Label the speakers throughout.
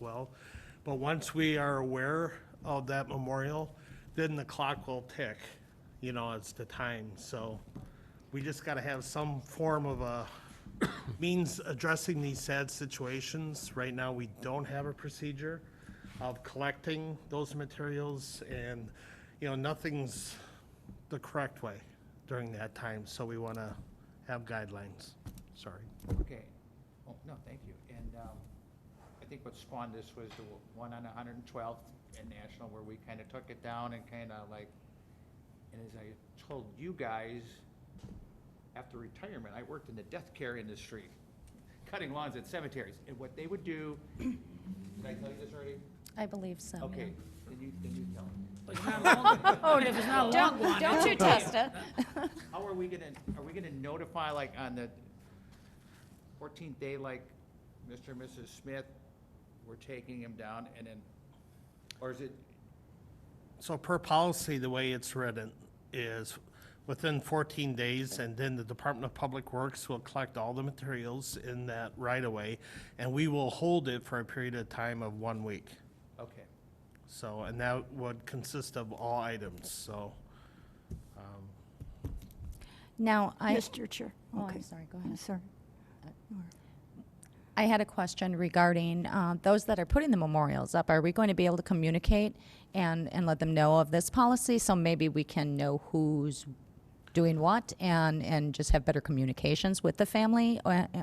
Speaker 1: well. But once we are aware of that memorial, then the clock will tick, it's the time. So we just got to have some form of a means addressing these sad situations. Right now, we don't have a procedure of collecting those materials, and, nothing's the correct way during that time. So we want to have guidelines. Sorry.
Speaker 2: Okay. Oh, no, thank you. And I think what spawned this was the one on 112th and National, where we kind of took it down and and as I told you guys, after retirement, I worked in the death care industry, cutting lawns at cemeteries. And what they would do, did I tell you this already?
Speaker 3: I believe so.
Speaker 2: Okay, then you tell me.
Speaker 4: But it's not long. Oh, if it's not a long one.
Speaker 3: Don't you test it.
Speaker 2: Are we gonna notify, like, on the 14th day, like, Mr. and Mrs. Smith, we're taking him down, and then, or is it,
Speaker 1: So per policy, the way it's written is within 14 days, and then the Department of Public Works will collect all the materials in that right-of-way, and we will hold it for a period of time of 1 week.
Speaker 2: okay.
Speaker 1: So, and that would consist of all items, so.
Speaker 3: Now,
Speaker 5: Mr. Chair.
Speaker 3: oh,
Speaker 5: Okay.
Speaker 3: I'm sorry, go ahead.
Speaker 5: Sorry.
Speaker 3: I had a question regarding those that are putting the memorials up. Are we going to be able to communicate and let them know of this policy, so maybe we can know who's doing what and just have better communications with the family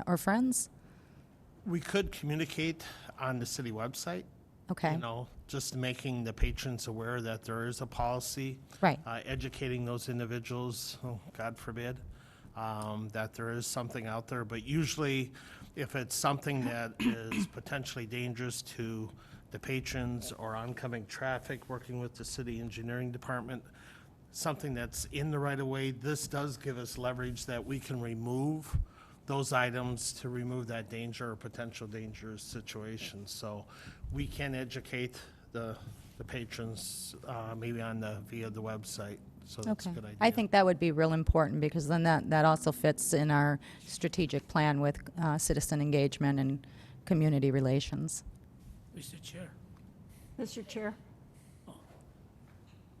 Speaker 3: or friends?
Speaker 1: We could communicate on the city website.
Speaker 3: Okay.
Speaker 1: Just making the patrons aware that there is a policy.
Speaker 3: Right.
Speaker 1: Educating those individuals, God forbid, that there is something out there. But usually, if it's something that is potentially dangerous to the patrons or oncoming traffic, working with the city engineering department, something that's in the right-of-way, this does give us leverage that we can remove those items to remove that danger or potential dangerous situation. So we can educate the patrons maybe via the website. So that's a
Speaker 3: Okay.
Speaker 1: good idea.
Speaker 3: I think that would be real important, because then that also fits in our strategic plan with citizen engagement and community relations.
Speaker 4: Mr. Chair.
Speaker 5: Mr. Chair.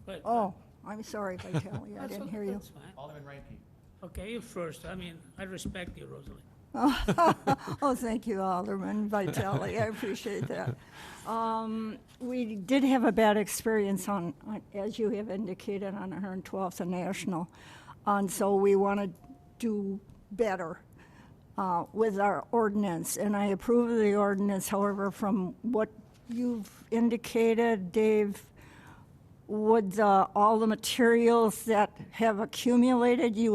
Speaker 4: But-
Speaker 5: Oh, I'm sorry, Vitaly, I
Speaker 4: That's
Speaker 5: didn't
Speaker 4: o-
Speaker 5: hear you.
Speaker 4: That's fine.
Speaker 2: Alderman Reinke.
Speaker 4: Okay, you first. I mean, I respect you, Rosalie.
Speaker 5: Oh, thank you, Alderman Vitaly, I appreciate that. We did have a bad experience as you have indicated, on 112th and National. And so we want to do better with our ordinance. And I approve of the ordinance, however, from what you've indicated, Dave, would all the materials that have accumulated, you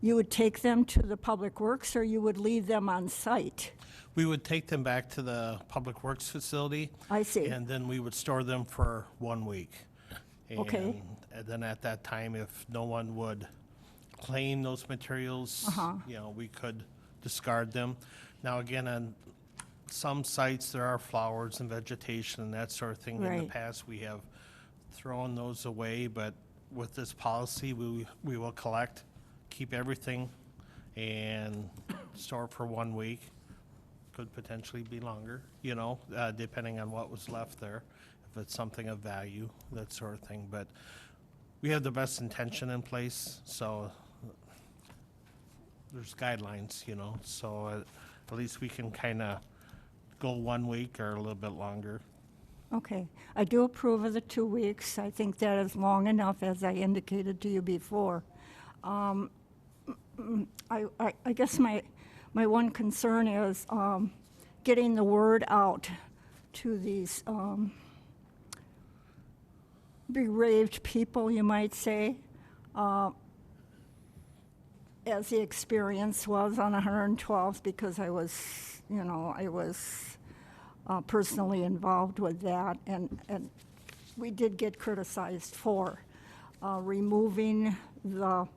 Speaker 5: would take them to the Public Works, or you would leave them on site?
Speaker 1: We would take them back to the Public Works facility.
Speaker 5: I see.
Speaker 1: And then we would store them for 1 week.
Speaker 5: Okay.
Speaker 1: And then at that time, if no one would claim those materials, we could discard them. Now, again, on some sites, there are flowers and vegetation and that sort of thing. In the
Speaker 5: Right.
Speaker 1: past, we have thrown those away, but with this policy, we will collect, keep everything, and store for 1 week. Could potentially be longer, depending on what was left there, if it's something of value, that sort of thing. But we have the best intention in place, so there's guidelines, so at least we can kind of go 1 week or a little bit longer.
Speaker 5: Okay. I do approve of the 2 weeks. I think that is long enough, as I indicated to you before. I guess my one concern is getting the word out to these bereaved people, you might say, as the experience was on 112th, because I was personally involved with that, and we did get criticized for removing the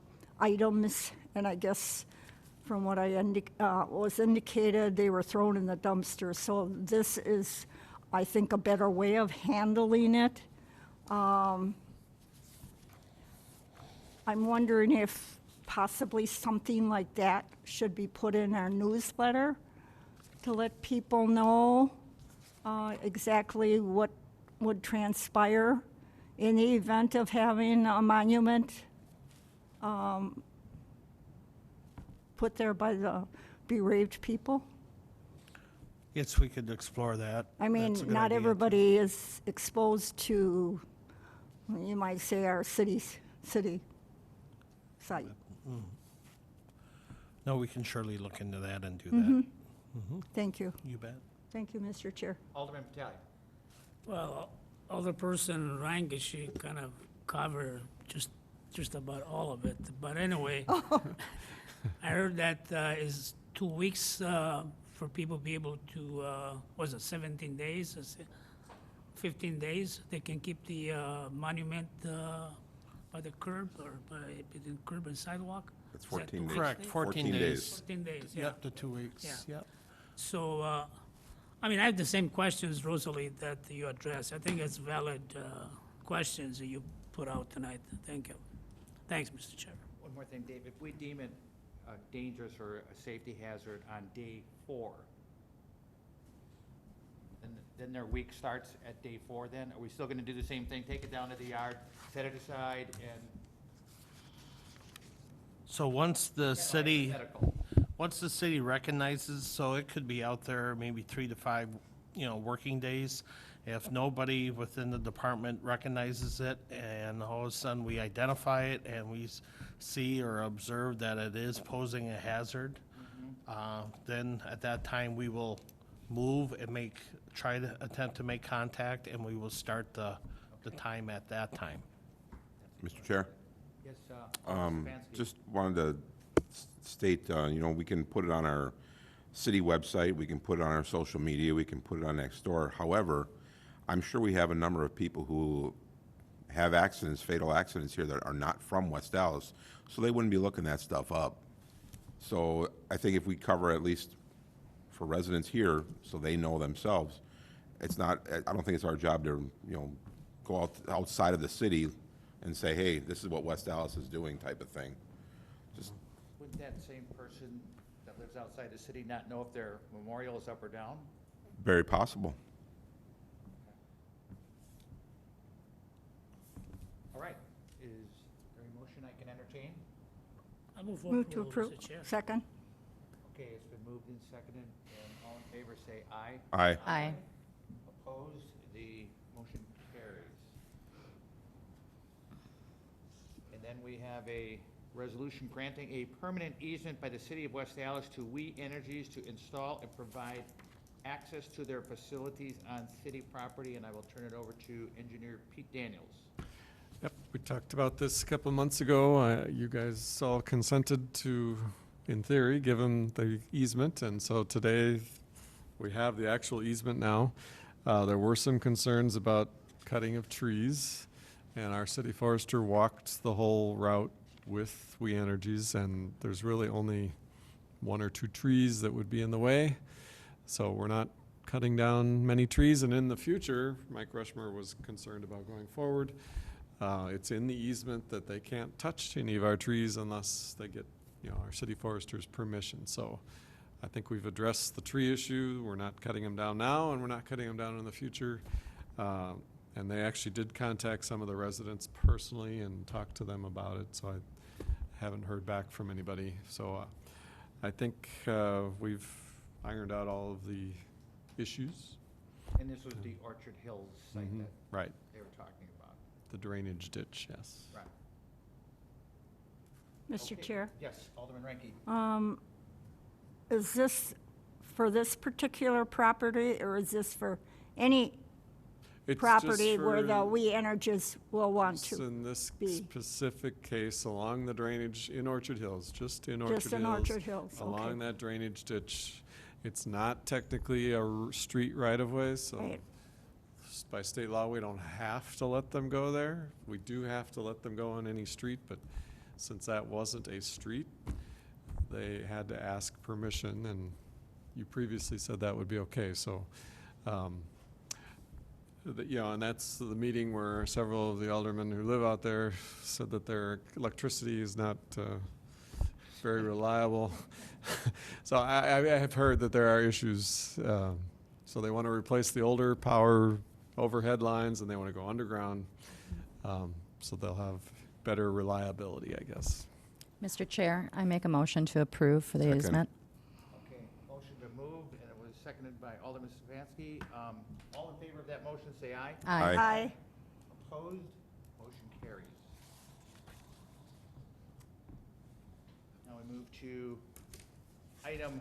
Speaker 5: items, and I guess from what was indicated, they were thrown in the dumpster. So this is, I think, a better way of handling it. I'm wondering if possibly something like that should be put in our newsletter to let people know exactly what would transpire in the event of having a monument put there by the bereaved people?
Speaker 1: Yes, we could explore that.
Speaker 5: I mean,
Speaker 1: That's a good
Speaker 5: not
Speaker 1: idea.
Speaker 5: everybody is exposed to, you might say, our city site.
Speaker 1: No, we can surely look into that and do
Speaker 5: Mm-hmm.
Speaker 1: that.
Speaker 5: Thank you.
Speaker 1: You bet.
Speaker 5: Thank you, Mr. Chair.
Speaker 2: Alderman Vitale.
Speaker 4: Well, Alderperson Rankin, she kind of covered just about all of it. But anyway, I heard that is 2 weeks for people to be able to, was it 17 days? 15 days? They can keep the monument by the curb or between curb and sidewalk?
Speaker 6: It's
Speaker 4: Is that
Speaker 6: 14
Speaker 4: 2
Speaker 6: days.
Speaker 4: weeks?
Speaker 1: Correct, 14
Speaker 6: 14
Speaker 1: days.
Speaker 6: days.
Speaker 4: 14 days, yeah.
Speaker 1: Yep, to 2 weeks,
Speaker 4: Yeah.
Speaker 1: yep.
Speaker 4: So, I mean, I have the same questions, Rosalie, that you addressed. I think it's valid questions that you put out tonight. Thank you. Thanks, Mr. Chair.
Speaker 2: One more thing, Dave, if we deem it dangerous or a safety hazard on day 4, then their week starts at day 4 then? Are we still gonna do the same thing, take it down to the yard, set it aside, and?
Speaker 1: So once the city,
Speaker 2: Hypothetical.
Speaker 1: once the city recognizes, so it could be out there maybe 3 to 5, working days. If nobody within the department recognizes it and all of a sudden we identify it and we see or observe that it is posing a hazard, then at that time we will move and try to attempt to make contact, and we will start the time at that time.
Speaker 2: That's
Speaker 6: Mr. Chair,
Speaker 2: Yes, Alderman Stefanski.
Speaker 6: just wanted to state, we can put it on our city website, we can put it on our social media, we can put it on Nextdoor. However, I'm sure we have a number of people who have accidents, fatal accidents here that are not from West Dallas, so they wouldn't be looking that stuff up. So I think if we cover at least for residents here, so they know themselves, it's not, I don't think it's our job to, go outside of the city and say, hey, this is what West Dallas is doing type of thing. Just,
Speaker 2: Wouldn't that same person that lives outside the city not know if their memorial is up or down?
Speaker 6: very possible.
Speaker 2: All right, is there a motion I can entertain?
Speaker 4: I move for
Speaker 5: Move to
Speaker 4: approval,
Speaker 5: approve.
Speaker 4: Mr. Chair.
Speaker 5: Second?
Speaker 2: Okay, it's been moved and seconded, and all in favor say aye.
Speaker 6: Aye.
Speaker 3: Aye.
Speaker 2: Opposed, the motion carries. And then we have a resolution granting a permanent easement by the city of West Dallas to We Energies to install and provide access to their facilities on city property, and I will turn it over to engineer Pete Daniels.
Speaker 7: Yep, we talked about this a couple of months ago. You guys all consented to, in theory, give them the easement, and so today we have the actual easement now. There were some concerns about cutting of trees, and our city forester walked the whole route with We Energies, and there's really only 1 or 2 trees that would be in the way. So we're not cutting down many trees, and in the future, Mike Rushmore was concerned about going forward. It's in the easement that they can't touch any of our trees unless they get, our city forester's permission. So I think we've addressed the tree issue. We're not cutting them down now, and we're not cutting them down in the future. And they actually did contact some of the residents personally and talk to them about it, so I haven't heard back from anybody. So I think we've ironed out all of the issues.
Speaker 2: And this was the Orchard Hills site
Speaker 7: Mhm.
Speaker 2: that
Speaker 7: Right,
Speaker 2: they were talking about.
Speaker 7: the drainage ditch, yes.
Speaker 2: Right.
Speaker 5: Mr.
Speaker 2: Okay.
Speaker 5: Chair?
Speaker 2: Yes, Alderman Ranky.
Speaker 5: Is this for this particular property, or is this for any
Speaker 7: It's
Speaker 5: property
Speaker 7: just
Speaker 5: where the
Speaker 7: for-
Speaker 5: We Energies will want
Speaker 7: just
Speaker 5: to?
Speaker 7: in this
Speaker 5: be.
Speaker 7: specific case, along the drainage in Orchard Hills, just in Orchard Hills.
Speaker 5: Just in Orchard Hills,
Speaker 7: Along
Speaker 5: okay.
Speaker 7: that drainage ditch. It's not technically a street right-of-way, so
Speaker 5: Right.
Speaker 7: by state law, we don't have to let them go there. We do have to let them go on any street, but since that wasn't a street, they had to ask permission, and you previously said that would be okay, so, and that's the meeting where several of the aldermen who live out there said that their electricity is not very reliable. So I have heard that there are issues. So they want to replace the older power overhead lines and they want to go underground. So they'll have better reliability, I guess.
Speaker 3: Mr. Chair, I make a motion to approve for the
Speaker 6: Second.
Speaker 3: easement.
Speaker 2: Okay, motion been moved, and it was seconded by Alderman Stefanski. All in favor of that motion, say aye.
Speaker 6: Aye.
Speaker 5: Aye.
Speaker 2: Opposed? Motion carries. Now we move to item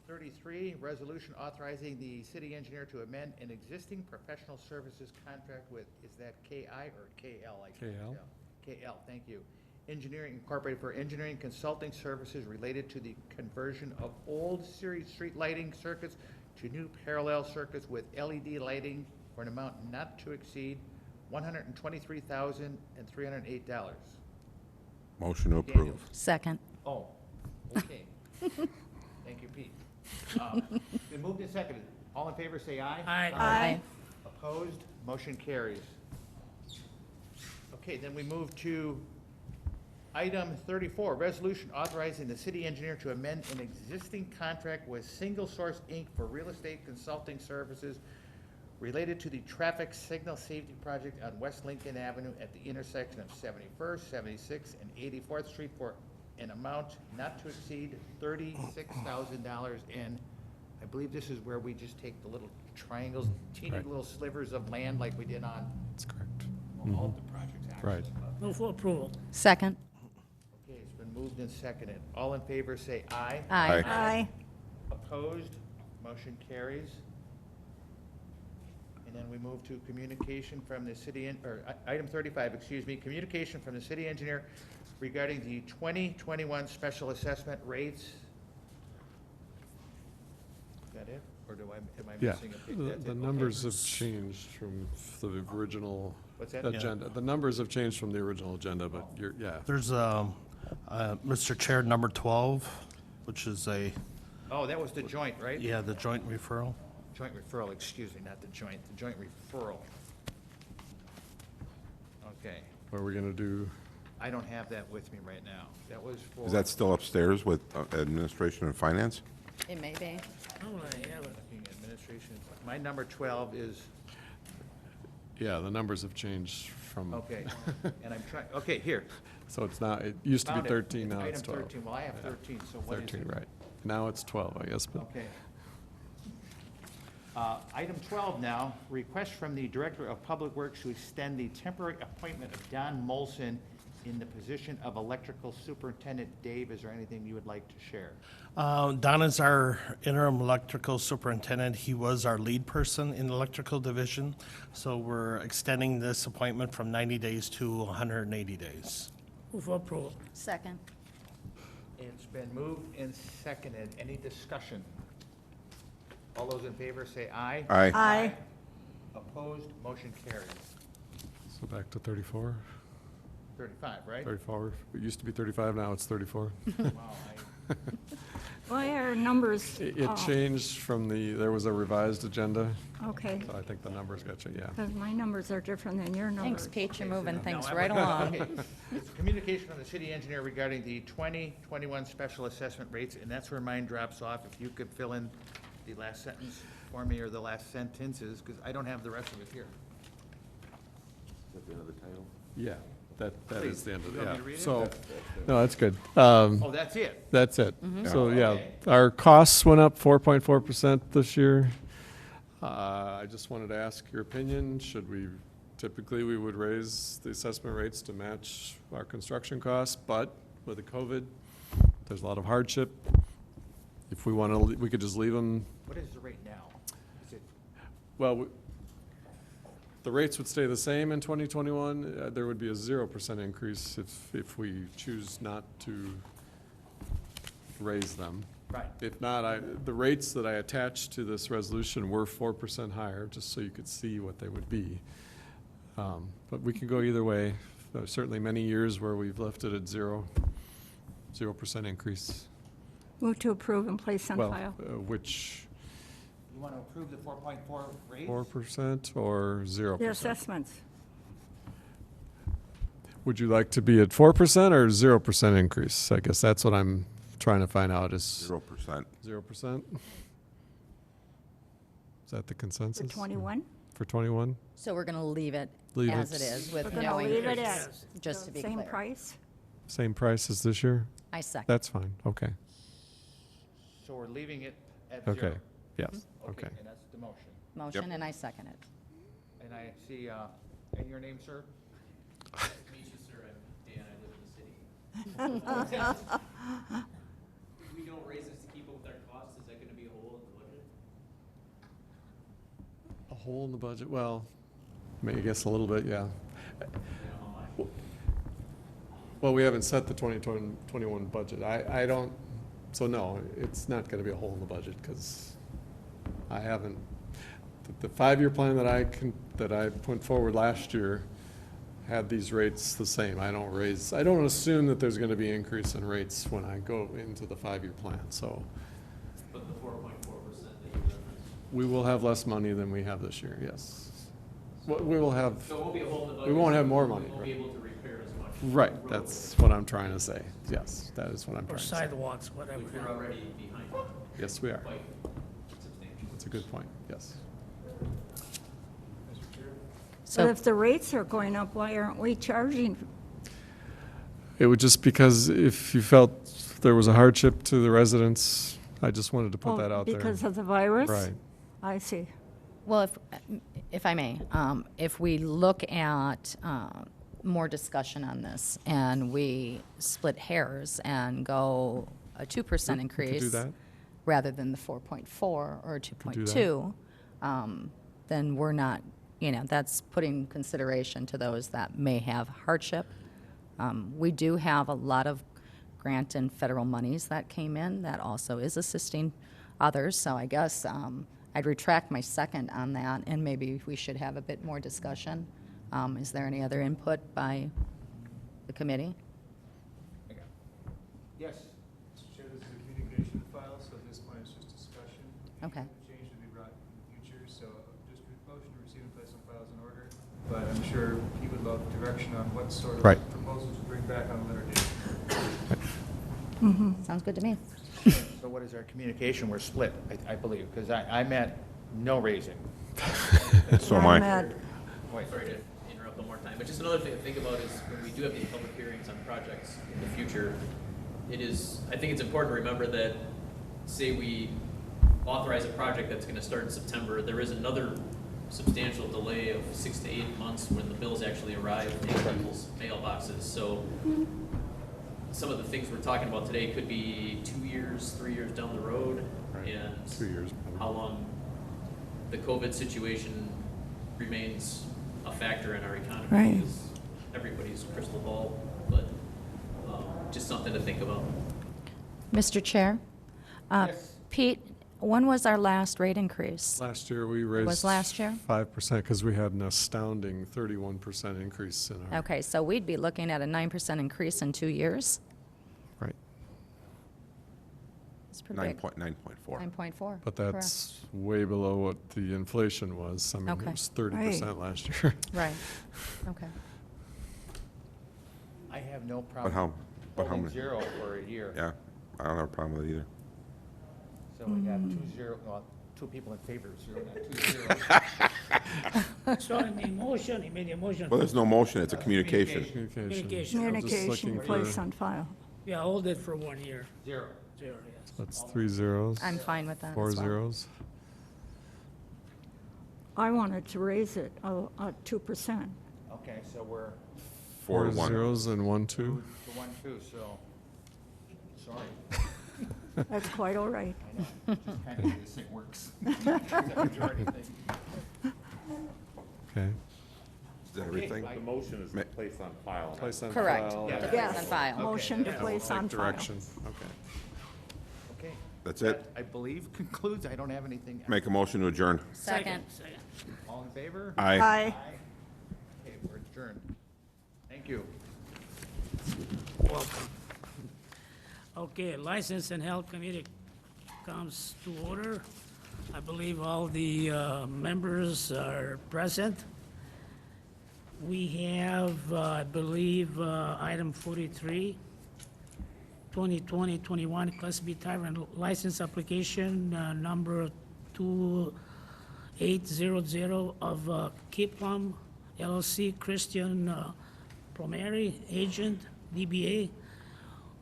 Speaker 2: 33, resolution authorizing the city engineer to amend an existing professional services contract with, is that KI or KL? I can't
Speaker 7: KL.
Speaker 2: tell. KL, thank you. Engineering Incorporated for engineering consulting services related to the conversion of old series street lighting circuits to new parallel circuits with LED lighting for an amount not to exceed $123,308.
Speaker 6: Motion to approve.
Speaker 3: Second.
Speaker 2: Oh, okay. Thank you, Pete. Been moved and seconded. All in favor, say aye.
Speaker 4: Aye.
Speaker 5: Aye.
Speaker 2: Opposed? Motion carries. Okay, then we move to item 34, resolution authorizing the city engineer to amend an existing contract with Single Source, Inc. for real estate consulting services related to the traffic signal safety project on West Lincoln Avenue at the intersection of 71st, 76th, and 84th Street for an amount not to exceed $36,000. And I believe this is where we just take the little triangles, teeny
Speaker 7: Right.
Speaker 2: little slivers of land like we did on
Speaker 7: That's correct.
Speaker 2: all of the projects, actually.
Speaker 7: Right.
Speaker 4: Move for approval.
Speaker 3: Second.
Speaker 2: Okay, it's been moved and seconded. All in favor, say aye.
Speaker 3: Aye.
Speaker 5: Aye.
Speaker 2: Opposed? Motion carries. And then we move to communication from the item 35, excuse me, communication from the city engineer regarding the 2021 special assessment rates. Is that it? Or am I
Speaker 7: Yeah,
Speaker 2: missing a page?
Speaker 7: the
Speaker 2: That's it. Okay.
Speaker 7: numbers have changed from the original
Speaker 2: What's that?
Speaker 7: agenda. The numbers have changed from the original agenda, but yeah.
Speaker 1: There's, Mr. Chair, number 12, which is
Speaker 2: Oh, that was the joint, right?
Speaker 1: the joint referral.
Speaker 2: Joint referral, excuse me, not the joint referral. Okay,
Speaker 7: What are we going to do?
Speaker 2: I don't have that with me right now. That was for.
Speaker 6: Is that still upstairs with administration and finance?
Speaker 3: It may be.
Speaker 4: Oh, I have it.
Speaker 2: Administration, my number 12 is,
Speaker 7: Yeah, the numbers have changed from,
Speaker 2: okay, and I'm trying, okay, here.
Speaker 7: so it's not, it used to be
Speaker 2: Found it.
Speaker 7: 13, now it's 12.
Speaker 2: Item 13, well, I have 13, so what is it?
Speaker 7: 13, right. Now it's 12, I guess, but
Speaker 2: Okay. Item 12 now, request from the Director of Public Works to extend the temporary appointment of Don Molson in the position of Electrical Superintendent. Dave, is there anything you would like to share?
Speaker 1: Don is our interim electrical superintendent. He was our lead person in the electrical division. So we're extending this appointment from 90 days to 180 days.
Speaker 4: Move for approval.
Speaker 3: Second.
Speaker 2: It's been moved and seconded. Any discussion? All those in favor say aye.
Speaker 6: Aye.
Speaker 5: Aye.
Speaker 2: Opposed, motion carries.
Speaker 7: so back to 34,
Speaker 2: 35, right?
Speaker 7: 34. It used to be 35, now it's 34.
Speaker 2: Wow,
Speaker 5: Well, our numbers,
Speaker 7: It changed from there was a revised agenda,
Speaker 5: okay,
Speaker 7: so I think the numbers got changed, yeah.
Speaker 5: because my numbers are different than your numbers.
Speaker 3: Thanks, Pete. You're moving things
Speaker 2: No, I'm
Speaker 3: right
Speaker 2: with you.
Speaker 3: along.
Speaker 2: Okay. It's communication from the city engineer regarding the 2021 special assessment rates, and that's where mine drops off. If you could fill in the last sentence for me, or the last sentences, because I don't have the rest of it here.
Speaker 6: Is that the end of the title?
Speaker 7: Yeah, that
Speaker 2: Please.
Speaker 7: is the end of
Speaker 2: You
Speaker 7: it,
Speaker 2: want me
Speaker 7: yeah.
Speaker 2: to read it?
Speaker 7: So, no, that's good.
Speaker 2: Oh, that's it?
Speaker 7: That's it. So, yeah,
Speaker 2: Okay.
Speaker 7: our costs went up 4.4% this year. I just wanted to ask your opinion. Typically, we would raise the assessment rates to match our construction costs, but with the COVID, there's a lot of hardship. If we want to, we could just leave them.
Speaker 2: What is the rate now? Is it,
Speaker 7: Well, the rates would stay the same in 2021. There would be a 0% increase if we choose not to raise them.
Speaker 2: right,
Speaker 7: If not, the rates that I attached to this resolution were 4% higher, just so you could see what they would be. But we can go either way. There's certainly many years where we've left it at 0% increase.
Speaker 5: Move to approve and place on
Speaker 7: Well,
Speaker 5: file.
Speaker 7: which,
Speaker 2: you want to approve the 4.4 rate?
Speaker 7: 4% or 0%?
Speaker 5: The assessments.
Speaker 7: Would you like to be at 4% or 0% increase? I guess that's what I'm trying to find out is
Speaker 6: 0%.
Speaker 7: 0%? Is that the
Speaker 5: For
Speaker 7: consensus?
Speaker 5: 21?
Speaker 7: For 21?
Speaker 3: So we're going to leave it
Speaker 7: Leave
Speaker 3: as
Speaker 7: it
Speaker 3: it is
Speaker 5: We're
Speaker 3: with
Speaker 5: going to
Speaker 3: no
Speaker 5: leave it
Speaker 3: increase,
Speaker 5: at
Speaker 3: just to
Speaker 5: the
Speaker 3: be
Speaker 5: same
Speaker 3: clear.
Speaker 5: price?
Speaker 7: Same price as this year?
Speaker 3: I second.
Speaker 7: That's fine, okay.
Speaker 2: So we're leaving it at 0.
Speaker 7: Okay, yes, okay.
Speaker 2: And that's the motion.
Speaker 3: Motion, and I second it.
Speaker 2: And I see, and your name, sir?
Speaker 8: Meet you, sir. I'm Dan. I live in the city. We don't raise this to keep up with our costs. Is that going to be a hole in the budget?
Speaker 7: A hole in the budget, well, I guess a little bit, yeah.
Speaker 8: You know how much?
Speaker 7: Well, we haven't set the 2021 budget. I don't, so no, it's not going to be a hole in the budget because I haven't, the 5-year plan that I put forward last year had these rates the same. I don't assume that there's going to be increase in rates when I go into the 5-year plan, so
Speaker 8: But the 4.4% that you referenced.
Speaker 7: we will have less money than we have this year, yes. We will have,
Speaker 8: So it won't be a hole in the budget.
Speaker 7: we won't have more money,
Speaker 8: We won't be
Speaker 7: right?
Speaker 8: able to repair as much.
Speaker 7: Right,
Speaker 8: road
Speaker 7: that's what I'm trying to say. Yes, that is what I'm
Speaker 4: Or
Speaker 7: trying to say.
Speaker 4: sidewalks, whatever.
Speaker 8: Which we're already behind on
Speaker 7: Yes, we are.
Speaker 8: quite substantially.
Speaker 7: That's a good point, yes.
Speaker 5: But
Speaker 3: So,
Speaker 5: if the rates are going up, why aren't we charging?
Speaker 7: It would just because if you felt there was a hardship to the residents, I just wanted to put that out there.
Speaker 5: Because of the virus?
Speaker 7: Right.
Speaker 5: I see.
Speaker 3: well, if I may, if we look at more discussion on this and we split hairs and go a 2%
Speaker 7: We could
Speaker 3: increase
Speaker 7: do that.
Speaker 3: rather than the 4.4 or
Speaker 7: Could do
Speaker 3: 2.2, then we're not, that's putting consideration to those that may have hardship. We do have a lot of grant and federal monies that came in that also is assisting others, so I guess I'd retract my second on that, and maybe we should have a bit more discussion. Is there any other input by the committee?
Speaker 2: Yes.
Speaker 9: Mr. Chair, this is a communication file, so at this point it's just discussion.
Speaker 3: Okay.
Speaker 9: Any change to be brought in the future, so just motion to receive and place on files in order. But I'm sure he would love direction on what sort of
Speaker 7: Right.
Speaker 9: proposals to bring back on a later date.
Speaker 3: Sounds good to me.
Speaker 2: So what is our communication? We're split, I believe, because I'm at no raising.
Speaker 6: So am I.
Speaker 5: I'm at-
Speaker 2: Wait,
Speaker 8: Sorry to interrupt one more time, but just another thing to think about is when we do have these public hearings on projects in the future, I think it's important to remember that, say we authorize a project that's gonna start in September, there is another substantial delay of 6 to 8 months when the bills actually arrive in people's mailboxes. So some of the things we're talking about today could be 2 years, 3 years down the road,
Speaker 7: Right.
Speaker 8: and
Speaker 7: 2 years. probably.
Speaker 8: how long the COVID situation remains a factor in our economy
Speaker 5: Right.
Speaker 8: is everybody's crystal ball, but just something to think about.
Speaker 3: Mr. Chair?
Speaker 2: Yes.
Speaker 3: Pete, when was our last rate increase?
Speaker 7: Last year, we raised.
Speaker 3: Was last year?
Speaker 7: 5% because we had an astounding 31% increase in our.
Speaker 3: Okay, so we'd be looking at a 9% increase in 2 years?
Speaker 7: Right,
Speaker 3: It's pretty big.
Speaker 6: 9.4.
Speaker 3: 9.4.
Speaker 7: but
Speaker 3: correct.
Speaker 7: that's way below what the inflation was. I mean,
Speaker 3: Okay.
Speaker 7: it was 30% last year.
Speaker 3: Right, okay.
Speaker 2: I have no
Speaker 6: But
Speaker 2: problem
Speaker 6: how, but how
Speaker 2: holding
Speaker 6: many?
Speaker 2: 0 for a year.
Speaker 6: Yeah, I don't have a problem with it either.
Speaker 2: So we have 2 people in favor, 0, not 2 zeros.
Speaker 4: So in the motion, he made a motion.
Speaker 6: Well, there's no motion, it's a communication.
Speaker 4: Communication.
Speaker 7: I'm just
Speaker 5: Communication
Speaker 7: looking
Speaker 5: placed
Speaker 7: for-
Speaker 5: on file.
Speaker 4: Yeah, hold it for 1 year.
Speaker 2: 0.
Speaker 4: 0, yes.
Speaker 7: That's 3 zeros.
Speaker 3: I'm fine with that as
Speaker 7: 4
Speaker 3: well.
Speaker 7: zeros.
Speaker 5: I wanted to raise it 2%.
Speaker 2: Okay, so we're
Speaker 6: 4 to
Speaker 7: 4
Speaker 6: 1.
Speaker 7: zeros and 1, 2.
Speaker 2: to 1, 2, so, sorry.
Speaker 5: That's quite all right.
Speaker 2: I know, just kind of this thing works. It's a majority thing.
Speaker 7: Okay.
Speaker 6: Is that everything?
Speaker 2: Okay,
Speaker 10: The motion is
Speaker 6: Ma-
Speaker 10: placed on file.
Speaker 7: Place on
Speaker 3: Correct.
Speaker 7: file.
Speaker 2: Yeah.
Speaker 3: To place on
Speaker 5: Yes.
Speaker 3: file.
Speaker 5: Motion to
Speaker 2: yeah.
Speaker 5: place on
Speaker 7: Take
Speaker 5: file.
Speaker 7: direction, okay.
Speaker 2: Okay.
Speaker 6: That's it?
Speaker 2: That, I believe concludes, I don't have anything.
Speaker 6: Make a motion to adjourn.
Speaker 3: Second.
Speaker 2: All in favor?
Speaker 6: Aye.
Speaker 5: Aye.
Speaker 2: Okay, we're adjourned. Thank you.
Speaker 4: Welcome. Okay, License and Health Committee comes to order. I believe all the members are present. We have, I believe, item 43, 2020-21 Class B Tavern License Application, number 2 800 of Kiplum LLC, Christian Plumeri, agent, DBA,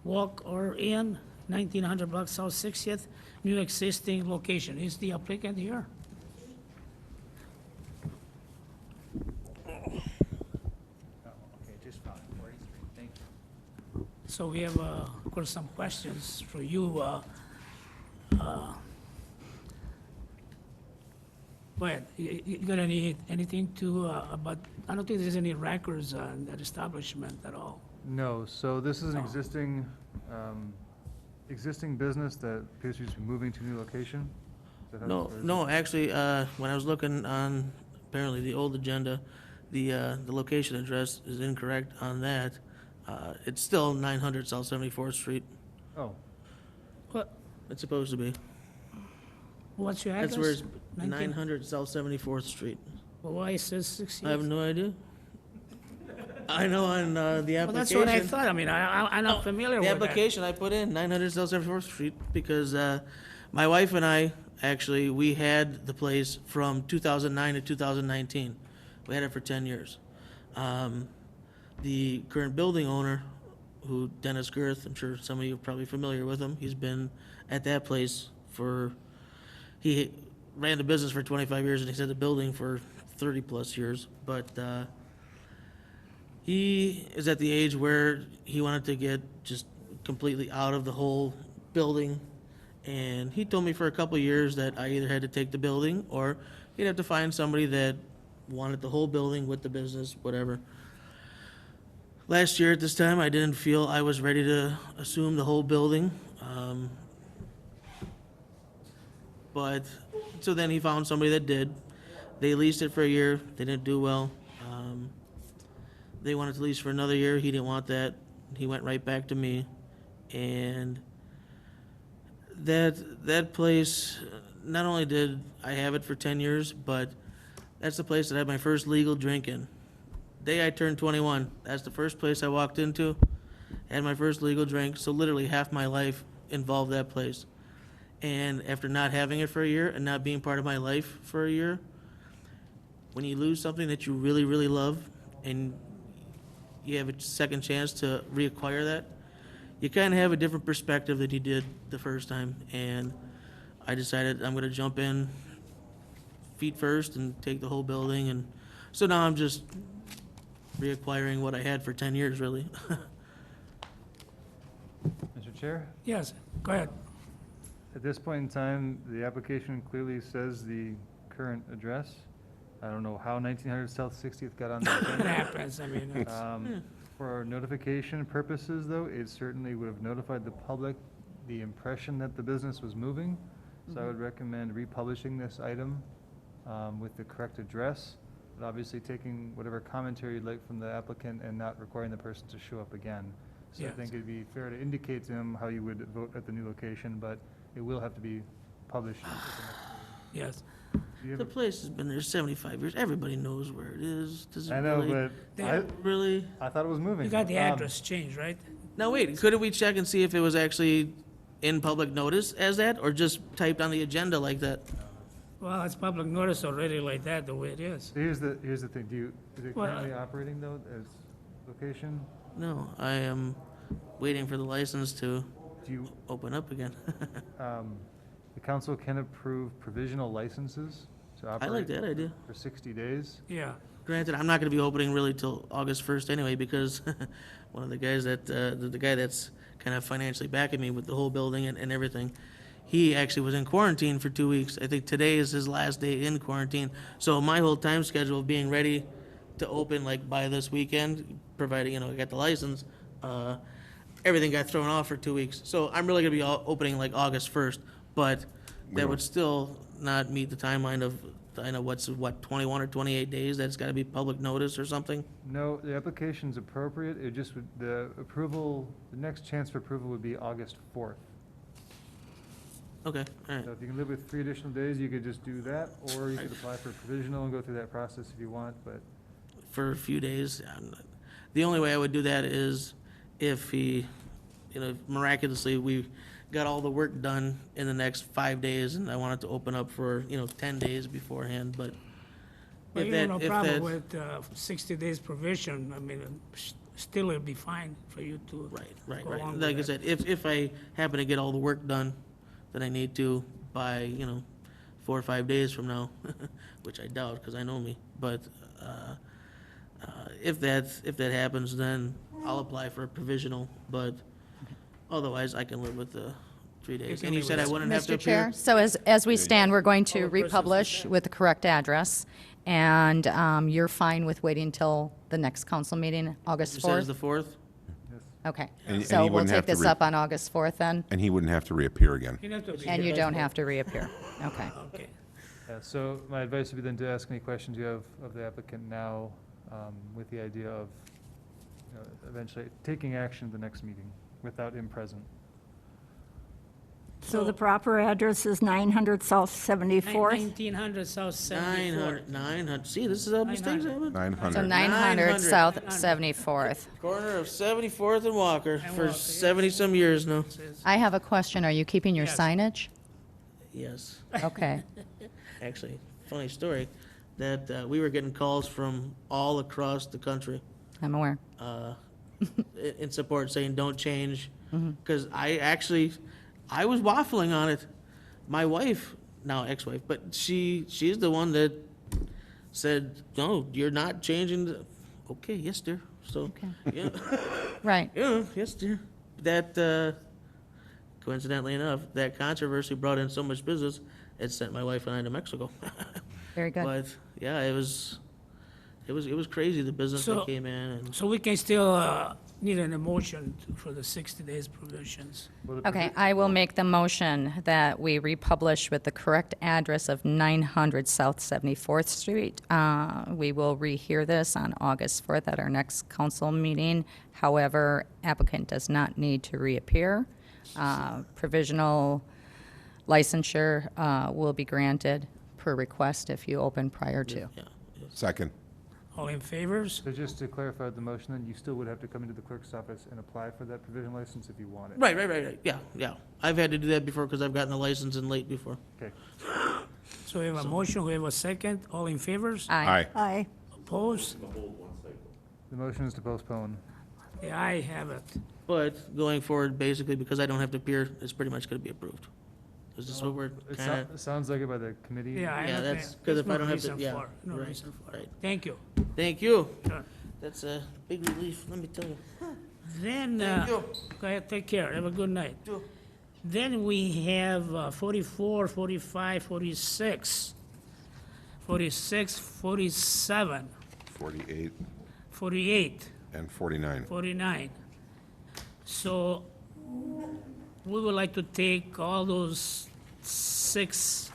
Speaker 4: walk or in, 1900 block South 60th, new existing location. Is the applicant here?
Speaker 2: Oh, okay, just found it, 43, thank you.
Speaker 4: So we have, of course, some questions for you. Go ahead. You got anything to, about, I don't think there's any records on that establishment at all.
Speaker 9: No, so this is an
Speaker 4: Oh.
Speaker 9: existing business that appears to be moving to a new location? Is that how
Speaker 10: No,
Speaker 9: this-
Speaker 10: no, actually, when I was looking on apparently the old agenda, the location address is incorrect on that. It's still 900 South 74th Street.
Speaker 9: Oh,
Speaker 4: What,
Speaker 10: It's supposed to be.
Speaker 4: what's your address?
Speaker 10: That's where it's
Speaker 4: 19
Speaker 10: 900 South 74th Street.
Speaker 4: Well, why it says 60th?
Speaker 10: I have no idea. I know on the application.
Speaker 4: Well, that's what I thought. I mean, I'm not familiar
Speaker 10: The
Speaker 4: with that.
Speaker 10: application I put in 900 South 74th Street because my wife and I, actually, we had the place from 2009 to 2019. We had it for 10 years. The current building owner, who Dennis Girth, I'm sure some of you are probably familiar with him. He's been at that place he ran the business for 25 years and he's had the building for 30 plus years. But he is at the age where he wanted to get just completely out of the whole building. And he told me for a couple of years that I either had to take the building or he'd have to find somebody that wanted the whole building with the business, whatever. Last year at this time, I didn't feel I was ready to assume the whole building. But, so then he found somebody that did. They leased it for a year. They didn't do well. They wanted to lease for another year. He didn't want that. He went right back to me. And that place, not only did I have it for 10 years, but that's the place that I had my first legal drink in. Day I turned 21, that's the first place I walked into, had my first legal drink, so literally half my life involved that place. And after not having it for a year and not being part of my life for a year, when you lose something that you really, really love and you have a second chance to reacquire that, you kind of have a different perspective than you did the first time. And I decided I'm going to jump in feet first and take the whole building. And so now I'm just reacquiring what I had for 10 years, really.
Speaker 9: Mr. Chair?
Speaker 4: Yes, go ahead.
Speaker 9: At this point in time, the application clearly says the current address. I don't know how 1900 South 60th got on the
Speaker 4: It
Speaker 9: agenda.
Speaker 4: happens, I mean, it's-
Speaker 9: For notification purposes, though, it certainly would have notified the public the impression that the business was moving. So I would recommend republishing this item with the correct address, but obviously taking whatever commentary you'd like from the applicant and not requiring the person to show up again. So I
Speaker 4: Yes.
Speaker 9: think it'd be fair to indicate to him how you would vote at the new location, but it will have to be published. at the next meeting.
Speaker 4: yes.
Speaker 9: Do you
Speaker 10: The
Speaker 9: have a-
Speaker 10: place has been there 75 years. Everybody knows where it is. Does it
Speaker 9: I know,
Speaker 10: really,
Speaker 9: but
Speaker 10: really?
Speaker 9: I thought it was moving.
Speaker 4: You got the
Speaker 9: Um,
Speaker 4: address changed, right?
Speaker 10: Now, wait, couldn't we check and see if it was actually in public notice as that, or just typed on the agenda like that?
Speaker 4: Well, it's public notice already like that, the way it is.
Speaker 9: Here's the thing, is it
Speaker 4: Well,
Speaker 9: currently operating though, as location?
Speaker 10: No, I am waiting for the license to
Speaker 9: Do you,
Speaker 10: open up again.
Speaker 9: the council can approve provisional licenses to
Speaker 10: I
Speaker 9: operate?
Speaker 10: like that idea.
Speaker 9: For 60 days?
Speaker 4: Yeah,
Speaker 10: Granted, I'm not gonna be opening really till August 1st anyway, because one of the guys that, the guy that's kind of financially backing me with the whole building and everything, he actually was in quarantine for 2 weeks. I think today is his last day in quarantine. So my whole time schedule of being ready to open like by this weekend, providing, I got the license, everything got thrown off for 2 weeks. So I'm really gonna be opening like August 1st, but that would still not meet the timeline of, I know what's, 21 or 28 days? That's gotta be public notice or something?
Speaker 9: No, the application's appropriate, it just would, the next chance for approval would be August 4th.
Speaker 10: Okay, all right.
Speaker 9: So if you can live with 3 additional days, you could just do that, or you could apply for provisional and go through that process if you want, but
Speaker 10: For a few days. The only way I would do that is if he, miraculously, we got all the work done in the next 5 days, and I wanted to open up for, 10 days beforehand, but
Speaker 4: But
Speaker 10: if
Speaker 4: you have
Speaker 10: that,
Speaker 4: no
Speaker 10: if
Speaker 4: problem
Speaker 10: that,
Speaker 4: with 60 days provision, I mean, still it'll be fine for you to.
Speaker 10: right,
Speaker 4: go along with
Speaker 10: Like I
Speaker 4: that.
Speaker 10: said, if I happen to get all the work done that I need to by, 4 or 5 days from now, which I doubt, because I know me, but, if that happens, then I'll apply for a provisional, but otherwise, I can live with the 3 days.
Speaker 4: can
Speaker 10: And you
Speaker 4: live
Speaker 10: said
Speaker 4: with
Speaker 10: I
Speaker 4: it.
Speaker 10: wouldn't have to
Speaker 3: Mr. Chair,
Speaker 10: appear?
Speaker 3: so as we stand, we're going to
Speaker 4: All the persons
Speaker 3: republish
Speaker 4: concerned.
Speaker 3: with the correct address, and you're fine with waiting until the next council meeting, August
Speaker 10: You said it's
Speaker 3: 4th?
Speaker 10: the 4th?
Speaker 3: Okay,
Speaker 6: And
Speaker 3: so
Speaker 6: he
Speaker 3: we'll
Speaker 6: wouldn't
Speaker 3: take
Speaker 6: have to
Speaker 3: this
Speaker 6: re-
Speaker 3: up on August 4th then,
Speaker 6: And he wouldn't have to reappear again.
Speaker 4: You don't have to be
Speaker 3: and you
Speaker 4: here.
Speaker 3: don't have to reappear. Okay.
Speaker 4: Okay.
Speaker 9: Yeah, so my advice would be then to ask any questions you have of the applicant now, with the idea of, eventually taking action at the next meeting without him present.
Speaker 5: So the proper address is 900 South 74th?
Speaker 4: 1900 South 74th.
Speaker 10: 900, see, this is how mistakes
Speaker 4: 900.
Speaker 10: happen.
Speaker 3: So
Speaker 6: 900.
Speaker 3: 900 South 74th.
Speaker 10: Corner of 74th and Walker
Speaker 4: And
Speaker 10: for
Speaker 4: Walker, yes.
Speaker 10: 70-some years now.
Speaker 4: Says-
Speaker 3: I have a question. Are you keeping your
Speaker 4: Yes.
Speaker 3: signage?
Speaker 10: Yes,
Speaker 3: Okay.
Speaker 10: actually, funny story, that we were getting calls from all across the country
Speaker 3: I'm aware.
Speaker 10: in support saying, don't change. Because I was waffling on it. My wife, now ex-wife, but she's the one that said, no, you're not changing the, okay, yes, dear. So,
Speaker 3: Okay.
Speaker 10: yeah,
Speaker 3: Right.
Speaker 10: yeah, yes, dear. That, coincidentally enough, that controversy brought in so much business, it sent my wife and I to Mexico.
Speaker 3: Very good.
Speaker 10: But, yeah, it was crazy, the business
Speaker 4: So-
Speaker 10: that came in, and
Speaker 4: So we can still need an emotion for the 60 days provisions.
Speaker 9: Will the
Speaker 3: Okay, I will make the motion that we republish with the correct address of 900 South 74th Street. We will rehear this on August 4th at our next council meeting. However, applicant does not need to reappear. Provisional licensure will be granted per request if you open prior to.
Speaker 10: yeah.
Speaker 6: Second.
Speaker 4: All in favors?
Speaker 9: So just to clarify the motion, then you still would have to come into the clerk's office and apply for that provisional license if you want it.
Speaker 10: Right. Yeah. I've had to do that before because I've gotten the license in late before.
Speaker 9: Okay.
Speaker 4: So we have a motion, we have a second. All in favors?
Speaker 3: Aye.
Speaker 5: Aye.
Speaker 4: Opposed?
Speaker 9: The motion is to postpone.
Speaker 4: The ayes have it.
Speaker 10: But going forward, basically, because I don't have to appear, it's pretty much going to be approved. Is this what we're
Speaker 9: It
Speaker 10: kind of,
Speaker 9: it sounds like it by the committee.
Speaker 4: Yeah, I
Speaker 10: Yeah,
Speaker 4: understand.
Speaker 10: that's 'cause
Speaker 4: There's
Speaker 10: if I
Speaker 4: no
Speaker 10: don't have to-
Speaker 4: reason
Speaker 10: yeah,
Speaker 4: for it. No
Speaker 10: right,
Speaker 4: reason for it.
Speaker 10: right.
Speaker 4: Thank you.
Speaker 10: thank you.
Speaker 4: Sure.
Speaker 10: That's a big relief, let me tell you.
Speaker 4: Then,
Speaker 10: Thank you.
Speaker 4: go ahead, take care. Have a good night.
Speaker 10: You.
Speaker 4: Then we have 44, 45, 46, 46, 47,
Speaker 6: 48
Speaker 4: 48,
Speaker 6: and 49.
Speaker 4: 49. So we would like to take all those six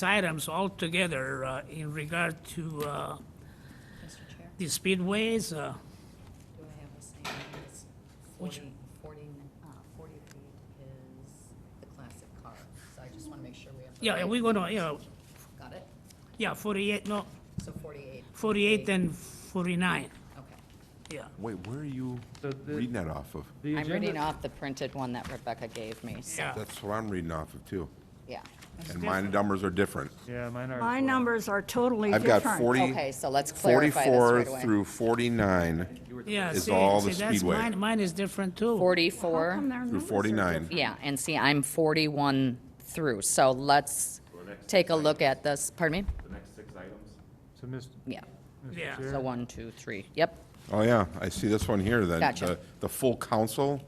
Speaker 4: items all together in regard to
Speaker 3: Mr. Chair,
Speaker 4: the speedways.
Speaker 3: do I have the same as
Speaker 4: Which-
Speaker 3: 40 feet is the classic car, so I just want to make sure we have.
Speaker 4: Yeah, we're gonna,
Speaker 3: Got it?
Speaker 4: yeah, 48, no,
Speaker 3: So 48.
Speaker 4: 48 and 49,
Speaker 3: Okay.
Speaker 4: yeah.
Speaker 6: Wait, where are you
Speaker 9: So the-
Speaker 6: reading that off of?
Speaker 9: The
Speaker 3: I'm reading
Speaker 9: agenda,
Speaker 3: off the printed one that Rebecca gave me, so,
Speaker 4: Yeah.
Speaker 6: That's what I'm reading off of too.
Speaker 3: yeah.
Speaker 6: And my numbers are different.
Speaker 9: yeah, mine are.
Speaker 5: My
Speaker 9: as well.
Speaker 5: numbers are totally
Speaker 6: I've got
Speaker 5: different.
Speaker 6: 40,
Speaker 3: Okay, so let's clarify this
Speaker 6: 44
Speaker 3: right away.
Speaker 6: through 49
Speaker 4: Yeah,
Speaker 6: is
Speaker 4: see,
Speaker 6: all the
Speaker 4: that's
Speaker 6: speedway.
Speaker 4: mine is different too.
Speaker 3: 44,
Speaker 5: How come their
Speaker 6: through
Speaker 5: numbers are
Speaker 6: 49.
Speaker 5: different?
Speaker 3: yeah, and see, I'm 41 through, so let's take a look at this, pardon me?
Speaker 9: So, Mr.
Speaker 3: Yeah,
Speaker 4: Yeah.
Speaker 9: Chair?
Speaker 3: so 1, 2, 3, yep,
Speaker 6: Oh, yeah, I see this one here then.
Speaker 3: Gotcha.
Speaker 6: The full council,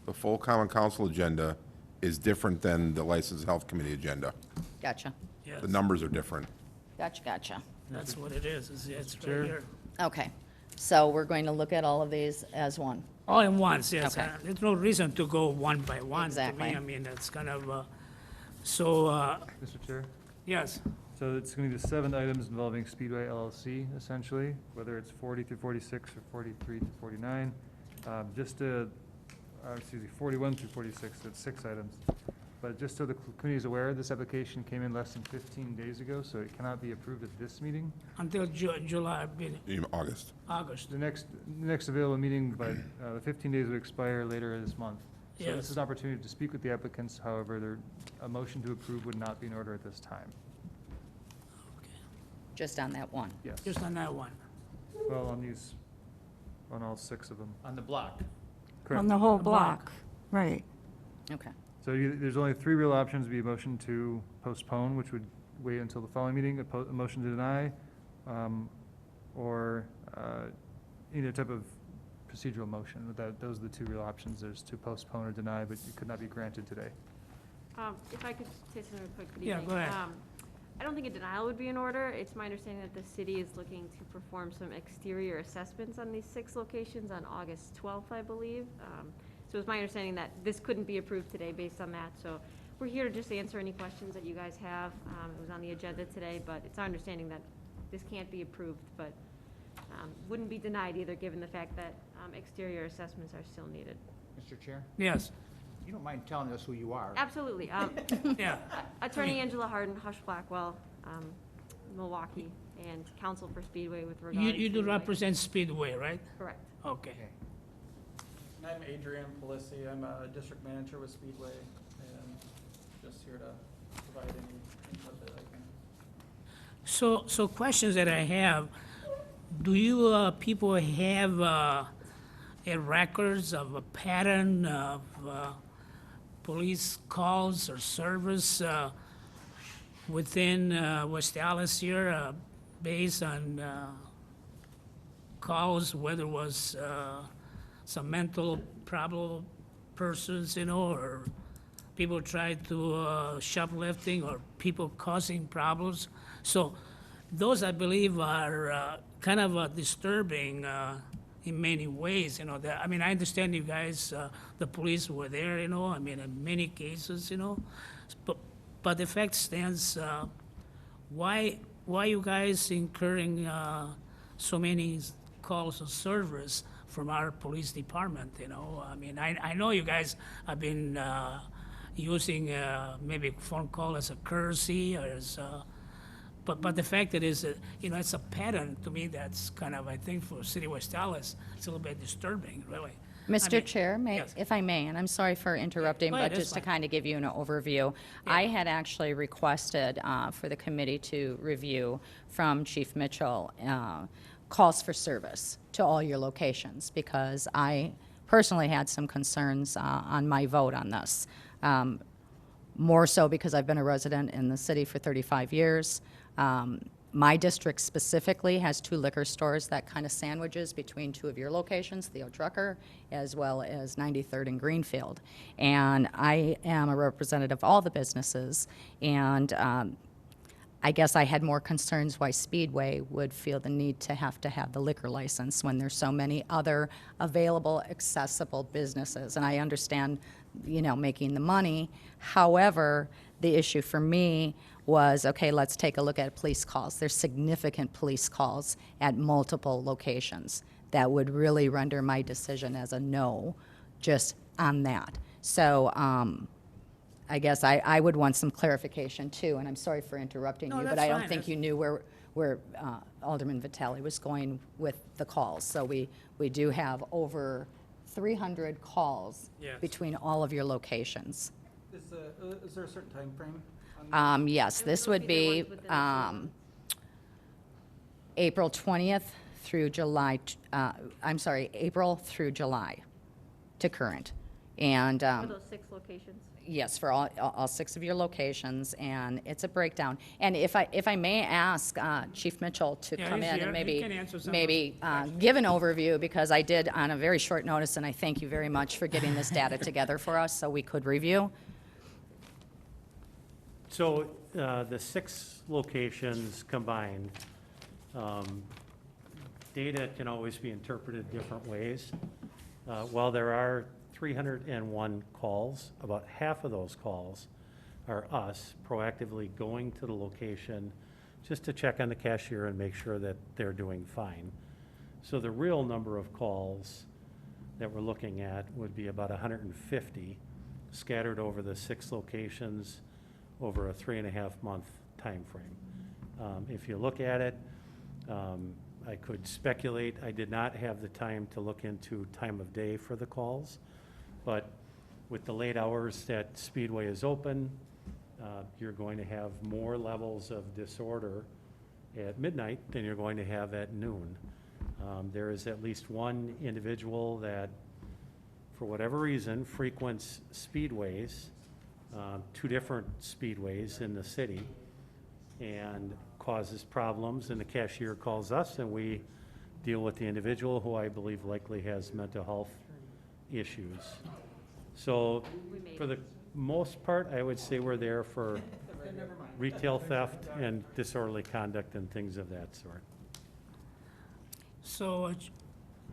Speaker 6: the full common council agenda is different than the licensed health committee agenda.
Speaker 3: gotcha,
Speaker 4: Yes,
Speaker 6: The numbers are different.
Speaker 3: gotcha.
Speaker 4: that's what it is, it's right
Speaker 9: Chair?
Speaker 4: here.
Speaker 3: Okay, so we're going to look at all of these as one.
Speaker 4: All in once, yes.
Speaker 3: Okay.
Speaker 4: There's no reason to go one by one.
Speaker 3: Exactly.
Speaker 4: To me, I mean, it's kind of,
Speaker 9: Mr. Chair?
Speaker 4: yes,
Speaker 9: So it's going to be the 7 items involving Speedway LLC, essentially, whether it's 40 through 46 or 43 through 49. Just to, excuse me, 41 through 46, that's 6 items. But just so the committee is aware, this application came in less than 15 days ago, so it cannot be approved at this meeting.
Speaker 4: Until July,
Speaker 6: In August.
Speaker 4: August.
Speaker 9: The next available meeting, but the 15 days would expire later this month. So this
Speaker 4: Yes.
Speaker 9: is an opportunity to speak with the applicants. However, a motion to approve would not be in order at this time.
Speaker 3: Just on that one.
Speaker 9: Yes.
Speaker 4: Just on that one.
Speaker 9: Well, on all 6 of them.
Speaker 2: On the block.
Speaker 5: On the whole
Speaker 4: The block.
Speaker 5: block, right.
Speaker 3: Okay.
Speaker 9: So there's only 3 real options: be a motion to postpone, which would wait until the following meeting, a motion to deny, or either type of procedural motion. Those are the 2 real options. There's to postpone or deny, but it could not be granted today.
Speaker 11: If I could say something real quick, good
Speaker 4: Yeah,
Speaker 11: evening.
Speaker 4: go ahead.
Speaker 11: I don't think a denial would be in order. It's my understanding that the city is looking to perform some exterior assessments on these 6 locations on August 12th, I believe. So it's my understanding that this couldn't be approved today based on that. So we're here to just answer any questions that you guys have. It was on the agenda today, but it's our understanding that this can't be approved, but wouldn't be denied either, given the fact that exterior assessments are still needed.
Speaker 2: Mr. Chair,
Speaker 4: Yes,
Speaker 2: you don't mind telling us who you are?
Speaker 11: Absolutely.
Speaker 4: yeah.
Speaker 11: Attorney Angela Harden, Hush Blackwell, Milwaukee, and counsel for Speedway with regard to...
Speaker 4: You do represent Speedway, right?
Speaker 11: Correct.
Speaker 4: Okay.
Speaker 2: Okay.
Speaker 12: And I'm Adrian Pelissi. I'm a district manager with Speedway, and just here to provide any input that I can.
Speaker 4: So questions that I have, do you people have a records of a pattern of police calls or service within West Dallas here based on calls, whether it was some mental problem persons, or people tried to shoplifting or people causing problems. So those, I believe, are kind of disturbing in many ways, I mean, I understand you guys, the police were there, I mean, in many cases, but the fact stands, why you guys incurring so many calls of service from our police department, I mean, I know you guys have been using maybe phone call as a courtesy or as but the fact that is, it's a pattern to me that's kind of, I think, for City of West Dallas, it's a little bit disturbing, really. I
Speaker 3: Mr.
Speaker 4: mean,
Speaker 3: Chair,
Speaker 4: yes.
Speaker 3: if I may, and I'm sorry for interrupting,
Speaker 4: Go
Speaker 3: but
Speaker 4: ahead, that's
Speaker 3: just to
Speaker 4: fine.
Speaker 3: kind of give you an overview, I had actually requested for the committee to review from Chief Mitchell calls for service to all your locations, because I personally had some concerns on my vote on this. More so because I've been a resident in the city for 35 years. My district specifically has 2 liquor stores that kind of sandwiches between 2 of your locations, Theo Drucker, as well as 93rd and Greenfield. And I am a representative of all the businesses, and I guess I had more concerns why Speedway would feel the need to have the liquor license when there's so many other available, accessible businesses. And I understand, making the money. However, the issue for me was, okay, let's take a look at police calls. There's significant police calls at multiple locations that would really render my decision as a no just on that. So I guess I would want some clarification too, and I'm sorry for interrupting
Speaker 4: No,
Speaker 3: you, but
Speaker 4: that's
Speaker 3: I don't
Speaker 4: fine.
Speaker 3: think you knew where Alderman Vitale was going with the calls. So we do have over 300 calls
Speaker 4: Yes.
Speaker 3: between all of your locations.
Speaker 12: Is there a certain time frame?
Speaker 3: Yes,
Speaker 11: And
Speaker 3: this
Speaker 11: those
Speaker 3: would
Speaker 11: the
Speaker 3: be
Speaker 11: ones within the city.
Speaker 3: April 20th through July, April through July to current. And
Speaker 11: For those 6 locations.
Speaker 3: yes, for all 6 of your locations, and it's a breakdown. And if I may ask Chief Mitchell to
Speaker 4: Yeah,
Speaker 3: come
Speaker 4: he's
Speaker 3: in
Speaker 4: here.
Speaker 3: and
Speaker 4: He can answer some of
Speaker 3: maybe
Speaker 4: those questions.
Speaker 3: give an overview, because I did on a very short notice, and I thank you very much for getting this data together for us so we could review.
Speaker 13: So the 6 locations combined, data can always be interpreted different ways. While there are 301 calls, about half of those calls are us proactively going to the location just to check on the cashier and make sure that they're doing fine. So the real number of calls that we're looking at would be about 150 scattered over the 6 locations over a 3.5-month timeframe. If you look at it, I could speculate. I did not have the time to look into time of day for the calls, but with the late hours that Speedway is open, you're going to have more levels of disorder at midnight than you're going to have at noon. There is at least one individual that, for whatever reason, frequents speedways, 2 different speedways in the city, and causes problems, and the cashier calls us, and we deal with the individual, who I believe likely has mental health issues. So, for the most part, I would say we're there for retail theft and disorderly conduct and things of that sort.
Speaker 4: So,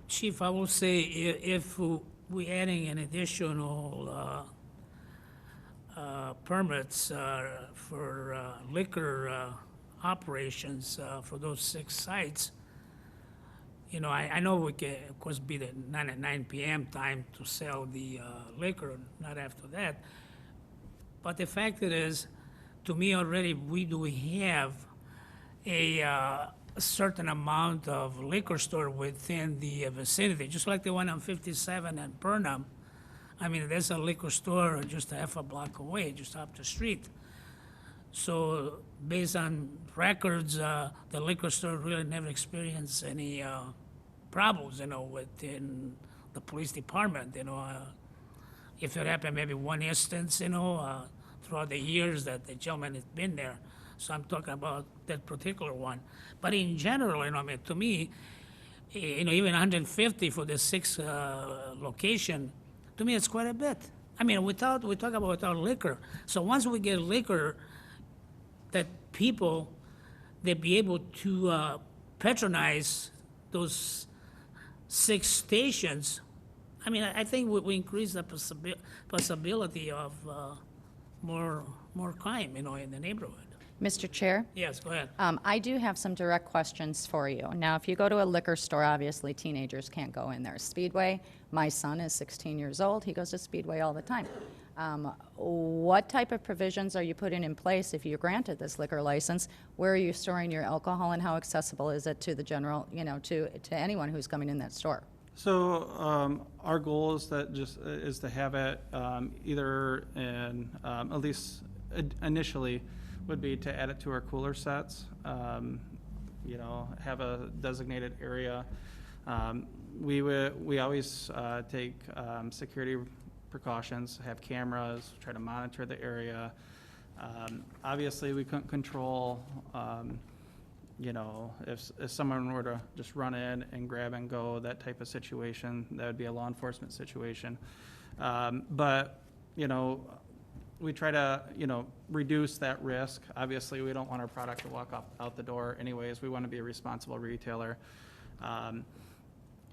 Speaker 4: Chief, I will say if we're adding an additional permits for liquor operations for those 6 sites, you know, I know we can, of course, be the 9 p.m. time to sell the liquor, not after that. But the fact it is, to me already, we do have a certain amount of liquor store within the vicinity, just like the one on 57 and Burnham. I mean, there's a liquor store just a half a block away, just up the street. So based on records, the liquor store really never experienced any problems, you know, within the police department, you know. If it happened, maybe one instance, you know, throughout the years that the gentleman has been there. So I'm talking about that particular one. But in general, you know, I mean, to me, you know, even 150 for the 6 location, to me, it's quite a bit. I mean, we talk about without liquor. So once we get liquor, that people, they be able to patronize those 6 stations. I mean, I think we increase the possibility of more crime, you know, in the neighborhood.
Speaker 3: Mr. Chair?
Speaker 4: Yes, go ahead.
Speaker 3: I do have some direct questions for you. Now, if you go to a liquor store, obviously teenagers can't go in there. Speedway, my son is 16 years old. He goes to Speedway all the time. What type of provisions are you putting in place if you're granted this liquor license? Where are you storing your alcohol, and how accessible is it to the general, you know, to anyone who's coming in that store?
Speaker 12: So our goal is to have it either in, at least initially, would be to add it to our cooler sets, you know, have a designated area. We always take security precautions, have cameras, try to monitor the area. Obviously, we couldn't control, you know, if someone were to just run in and grab and go, that type of situation, that would be a law enforcement situation. But, you know, we try to, you know, reduce that risk. Obviously, we don't want our product to walk out the door anyways. We want to be a responsible retailer.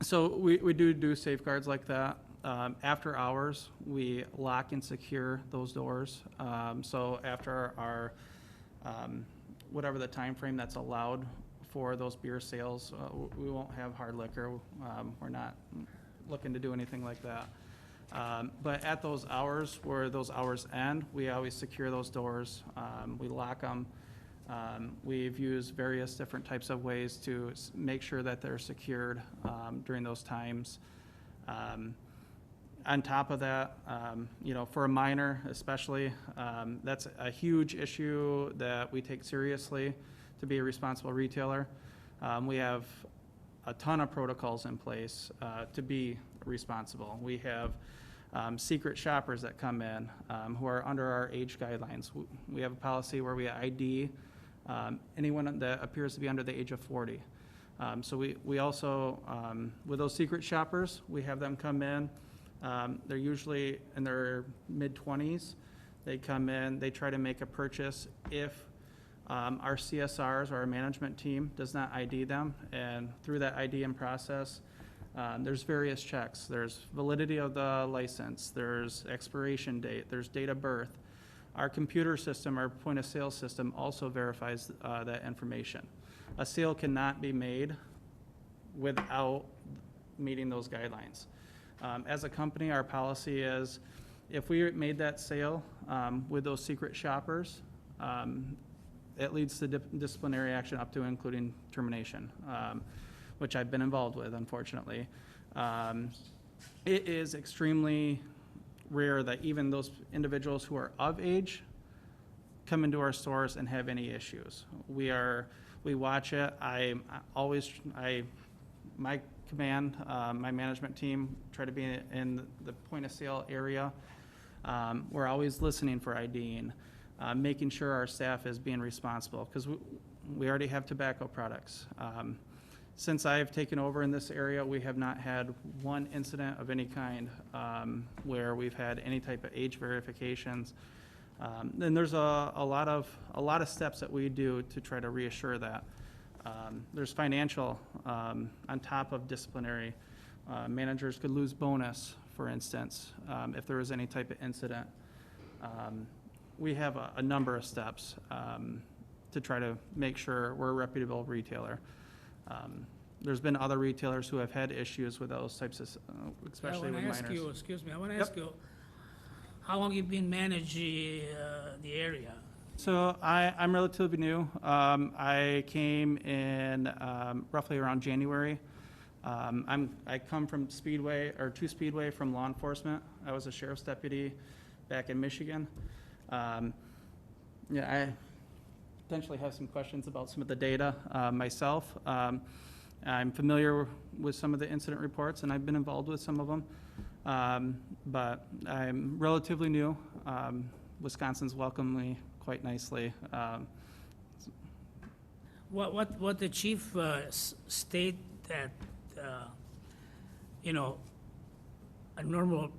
Speaker 12: So we do safeguards like that. After hours, we lock and secure those doors. So after our, whatever the time frame that's allowed for those beer sales, we won't have hard liquor. We're not looking to do anything like that. But at those hours, where those hours end, we always secure those doors. We lock them. We've used various different types of ways to make sure that they're secured during those times. On top of that, you know, for a minor especially, that's a huge issue that we take seriously to be a responsible retailer. We have a ton of protocols in place to be responsible. We have secret shoppers that come in who are under our age guidelines. We have a policy where we ID anyone that appears to be under the age of 40. So we also, with those secret shoppers, we have them come in. They're usually in their mid-20s. They come in, they try to make a purchase if our CSRs or our management team does not ID them. And through that IDing process, there's various checks. There's validity of the license, there's expiration date, there's date of birth. Our computer system, our point of sale system also verifies that information. A sale cannot be made without meeting those guidelines. As a company, our policy is if we made that sale with those secret shoppers, it leads to disciplinary action up to and including termination, which I've been involved with, unfortunately. It is extremely rare that even those individuals who are of age come into our stores and have any issues. We watch it. My command, my management team try to be in the point of sale area. We're always listening for IDing, making sure our staff is being responsible, because we already have tobacco products. Since I've taken over in this area, we have not had one incident of any kind where we've had any type of age verifications. And there's a lot of steps that we do to try to reassure that. There's financial on top of disciplinary. Managers could lose bonus, for instance, if there was any type of incident. We have a number of steps to try to make sure we're a reputable retailer. There's been other retailers who have had issues with those types of, especially with minors.
Speaker 4: Excuse me, I want to ask you, how long you been managing the area?
Speaker 12: So I'm relatively new. I came in roughly around January. I come from to Speedway from law enforcement. I was a sheriff's deputy back in Michigan. I potentially have some questions about some of the data myself. I'm familiar with some of the incident reports, and I've been involved with some of them. But I'm relatively new. Wisconsin's welcomed me quite nicely.
Speaker 4: What the chief state that, a normal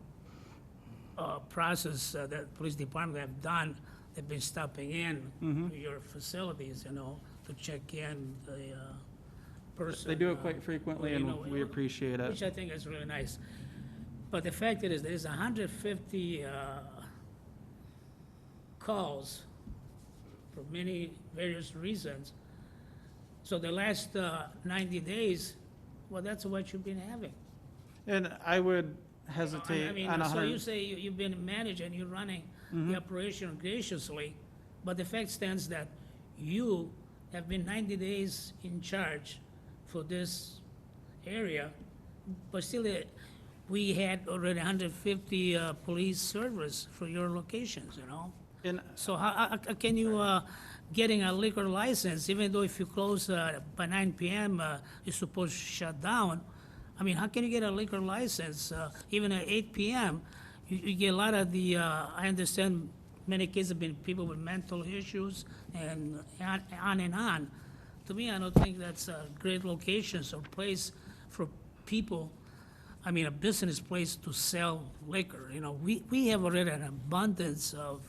Speaker 4: process that police department have done, they've been stopping in to your facilities, to check in the person.
Speaker 12: They do it quite frequently, and we appreciate it.
Speaker 4: Which I think is really nice. But the fact is, there's 150 calls for many various reasons. So the last 90 days, well, that's what you've been having.
Speaker 12: And I would hesitate
Speaker 4: I mean,
Speaker 12: on
Speaker 4: so you say you've been managing, you're running the operation graciously, but the fact stands that you have been 90 days in charge for this area, but still, we had already 150 police servers for your locations,
Speaker 12: And
Speaker 4: So how can you, getting a liquor license, even though if you close by 9 p.m., you're supposed to shut down? I mean, how can you get a liquor license even at 8 p.m.? You get a lot of the, I understand many cases have been people with mental issues and on and on. To me, I don't think that's a great location or place for people, I mean, a business place to sell liquor. We have already an abundance of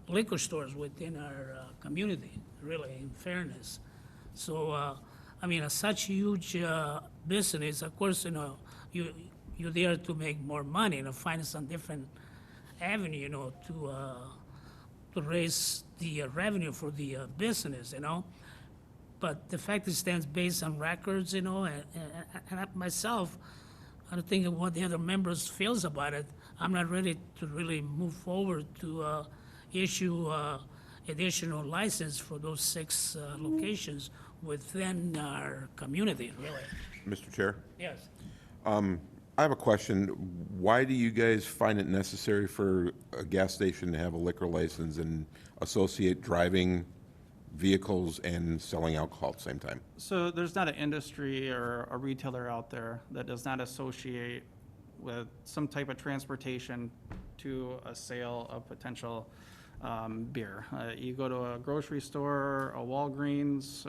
Speaker 4: liquor stores within our community, really, in fairness. So, I mean, such huge business, of course, you're there to make more money, find some different avenue, to raise the revenue for the business, But the fact it stands based on records, and I myself, I don't think what the other members feels about it. I'm not ready to really move forward to issue additional license for those 6 locations within our community, really.
Speaker 6: Mr. Chair,
Speaker 4: Yes.
Speaker 6: I have a question. Why do you guys find it necessary for a gas station to have a liquor license and associate driving vehicles and selling alcohol at the same time?
Speaker 12: So there's not an industry or a retailer out there that does not associate with some type of transportation to a sale of potential beer. You go to a grocery store, a Walgreens,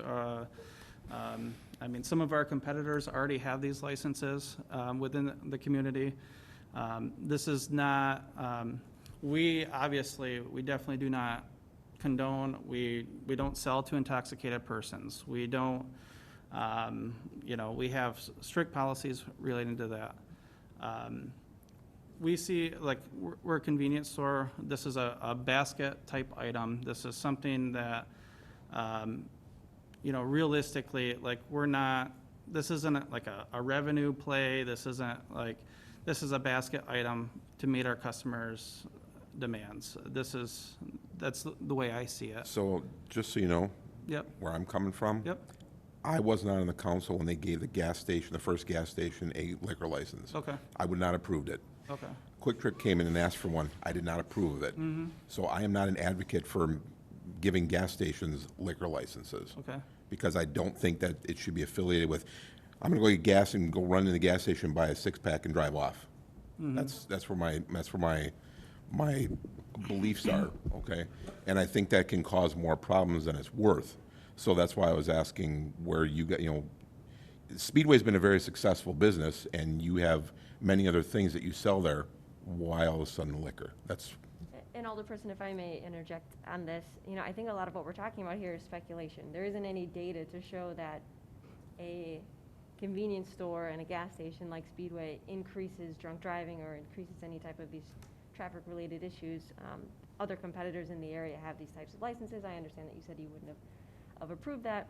Speaker 12: I mean, some of our competitors already have these licenses within the community. This is not, we definitely do not condone, we don't sell to intoxicated persons. We don't, we have strict policies relating to that. We see, like, we're a convenience store. This is a basket type item. This is something that, realistically, like, this isn't like a revenue play. This isn't like, this is a basket item to meet our customers' demands. That's the way I see it.
Speaker 6: So, just so you know,
Speaker 12: Yep,
Speaker 6: where I'm coming from.
Speaker 12: yep,
Speaker 6: I was not on the council when they gave the first gas station, a liquor license.
Speaker 12: okay,
Speaker 6: I would not approved it.
Speaker 12: okay.
Speaker 6: Quick Trip came in and asked for one. I did not approve of it. So I am not an advocate for giving gas stations liquor licenses.
Speaker 12: Okay.
Speaker 6: Because I don't think that it should be affiliated with, I'm gonna go get gas and go run in the gas station, buy a six-pack and drive off. That's where my beliefs are, okay? And I think that can cause more problems than it's worth. So that's why I was asking where you got, Speedway's been a very successful business, and you have many other things that you sell there. Why all of a sudden liquor? That's,
Speaker 11: And Alderperson, if I may interject on this, I think a lot of what we're talking about here is speculation. There isn't any data to show that a convenience store and a gas station like Speedway increases drunk driving or increases any type of these traffic-related issues. Other competitors in the area have these types of licenses. I understand that you said you wouldn't have approved that.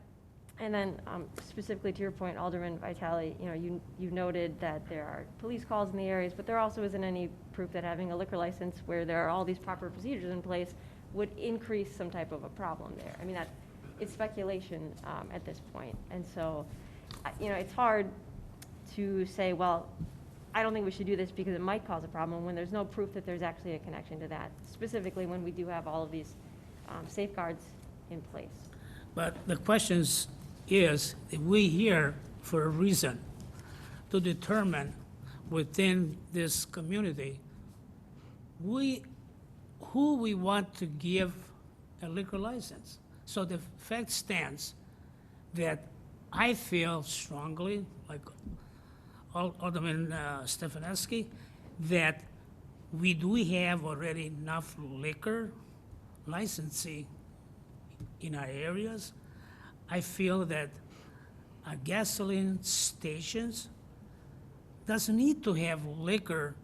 Speaker 11: And then specifically to your point, Alderman Vitale, you noted that there are police calls in the areas, but there also isn't any proof that having a liquor license where there are all these proper procedures in place would increase some type of a problem there. I mean, it's speculation at this point. And so, it's hard to say, well, I don't think we should do this because it might cause a problem when there's no proof that there's actually a connection to that, specifically when we do have all of these safeguards in place.
Speaker 4: But the question is that we here for a reason to determine within this community who we want to give a liquor license. So the fact stands that I feel strongly, like Alderman Stefanski, that we do have already enough liquor licensing in our areas. I feel that gasoline stations doesn't need to have liquor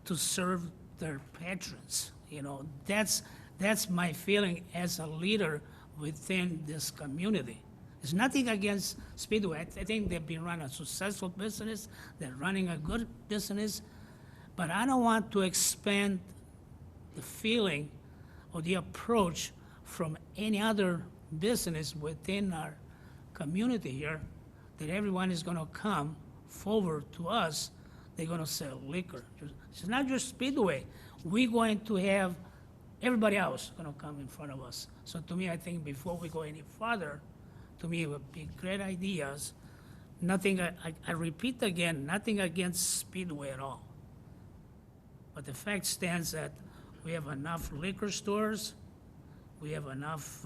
Speaker 4: to serve their patrons. That's my feeling as a leader within this community. There's nothing against Speedway. I think they've been running a successful business. They're running a good business. But I don't want to expand the feeling or the approach from any other business within our community here, that everyone is going to come forward to us. They're going to sell liquor. It's not just Speedway. We're going to have everybody else going to come in front of us. So to me, I think before we go any further, to me, it would be great ideas. Nothing, I repeat again, nothing against Speedway at all. But the fact stands that we have enough liquor stores, we have enough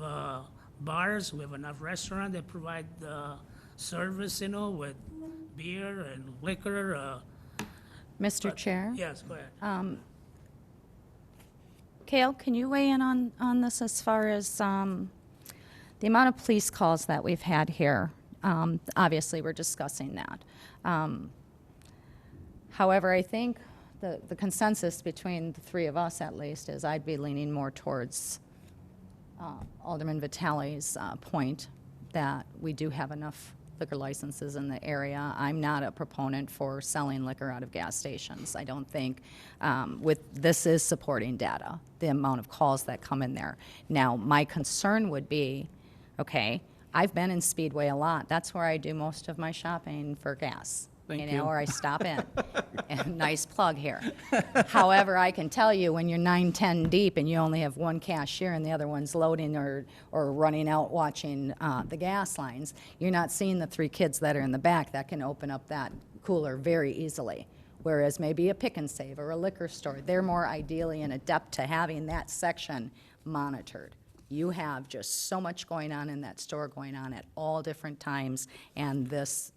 Speaker 4: bars, we have enough restaurants that provide service, with beer and liquor.
Speaker 3: Mr. Chair?
Speaker 4: Yes, go ahead.
Speaker 3: Cale, can you weigh in on this as far as the amount of police calls that we've had here? Obviously, we're discussing that. However, I think the consensus between the three of us, at least, is I'd be leaning more towards Alderman Vitale's point that we do have enough liquor licenses in the area. I'm not a proponent for selling liquor out of gas stations. I don't think this is supporting data, the amount of calls that come in there. Now, my concern would be, okay, I've been in Speedway a lot. That's where I do most of my shopping for gas.
Speaker 12: Thank you.
Speaker 3: Or I stop in. And nice plug here. However, I can tell you when you're 9, 10 deep and you only have one cashier and the other one's loading or running out watching the gas lines, you're not seeing the 3 kids that are in the back that can open up that cooler very easily. Whereas maybe a Pick and Save or a liquor store, they're more ideally and adept to having that section monitored. You have just so much going on in that store going on at all different times, and this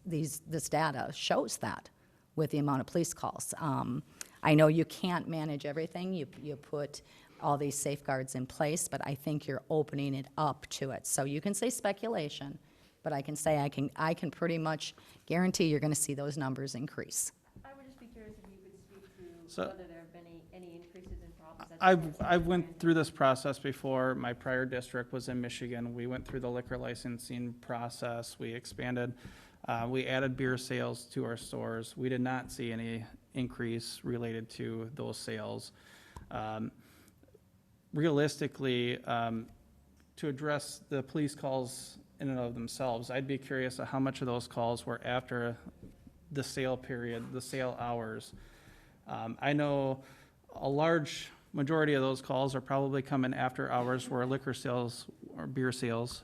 Speaker 3: data shows that with the amount of police calls. I know you can't manage everything. You put all these safeguards in place, but I think you're opening it up to it. So you can say speculation, but I can say I can pretty much guarantee you're going to see those numbers increase.
Speaker 11: I would just be curious if you could speak to
Speaker 12: So-
Speaker 11: whether there have been any increases in problems.
Speaker 12: I've went through this process before. My prior district was in Michigan. We went through the liquor licensing process. We expanded, we added beer sales to our stores. We did not see any increase related to those sales. Realistically, to address the police calls in and of themselves, I'd be curious of how much of those calls were after the sale period, the sale hours. I know a large majority of those calls are probably coming after hours where liquor sales or beer sales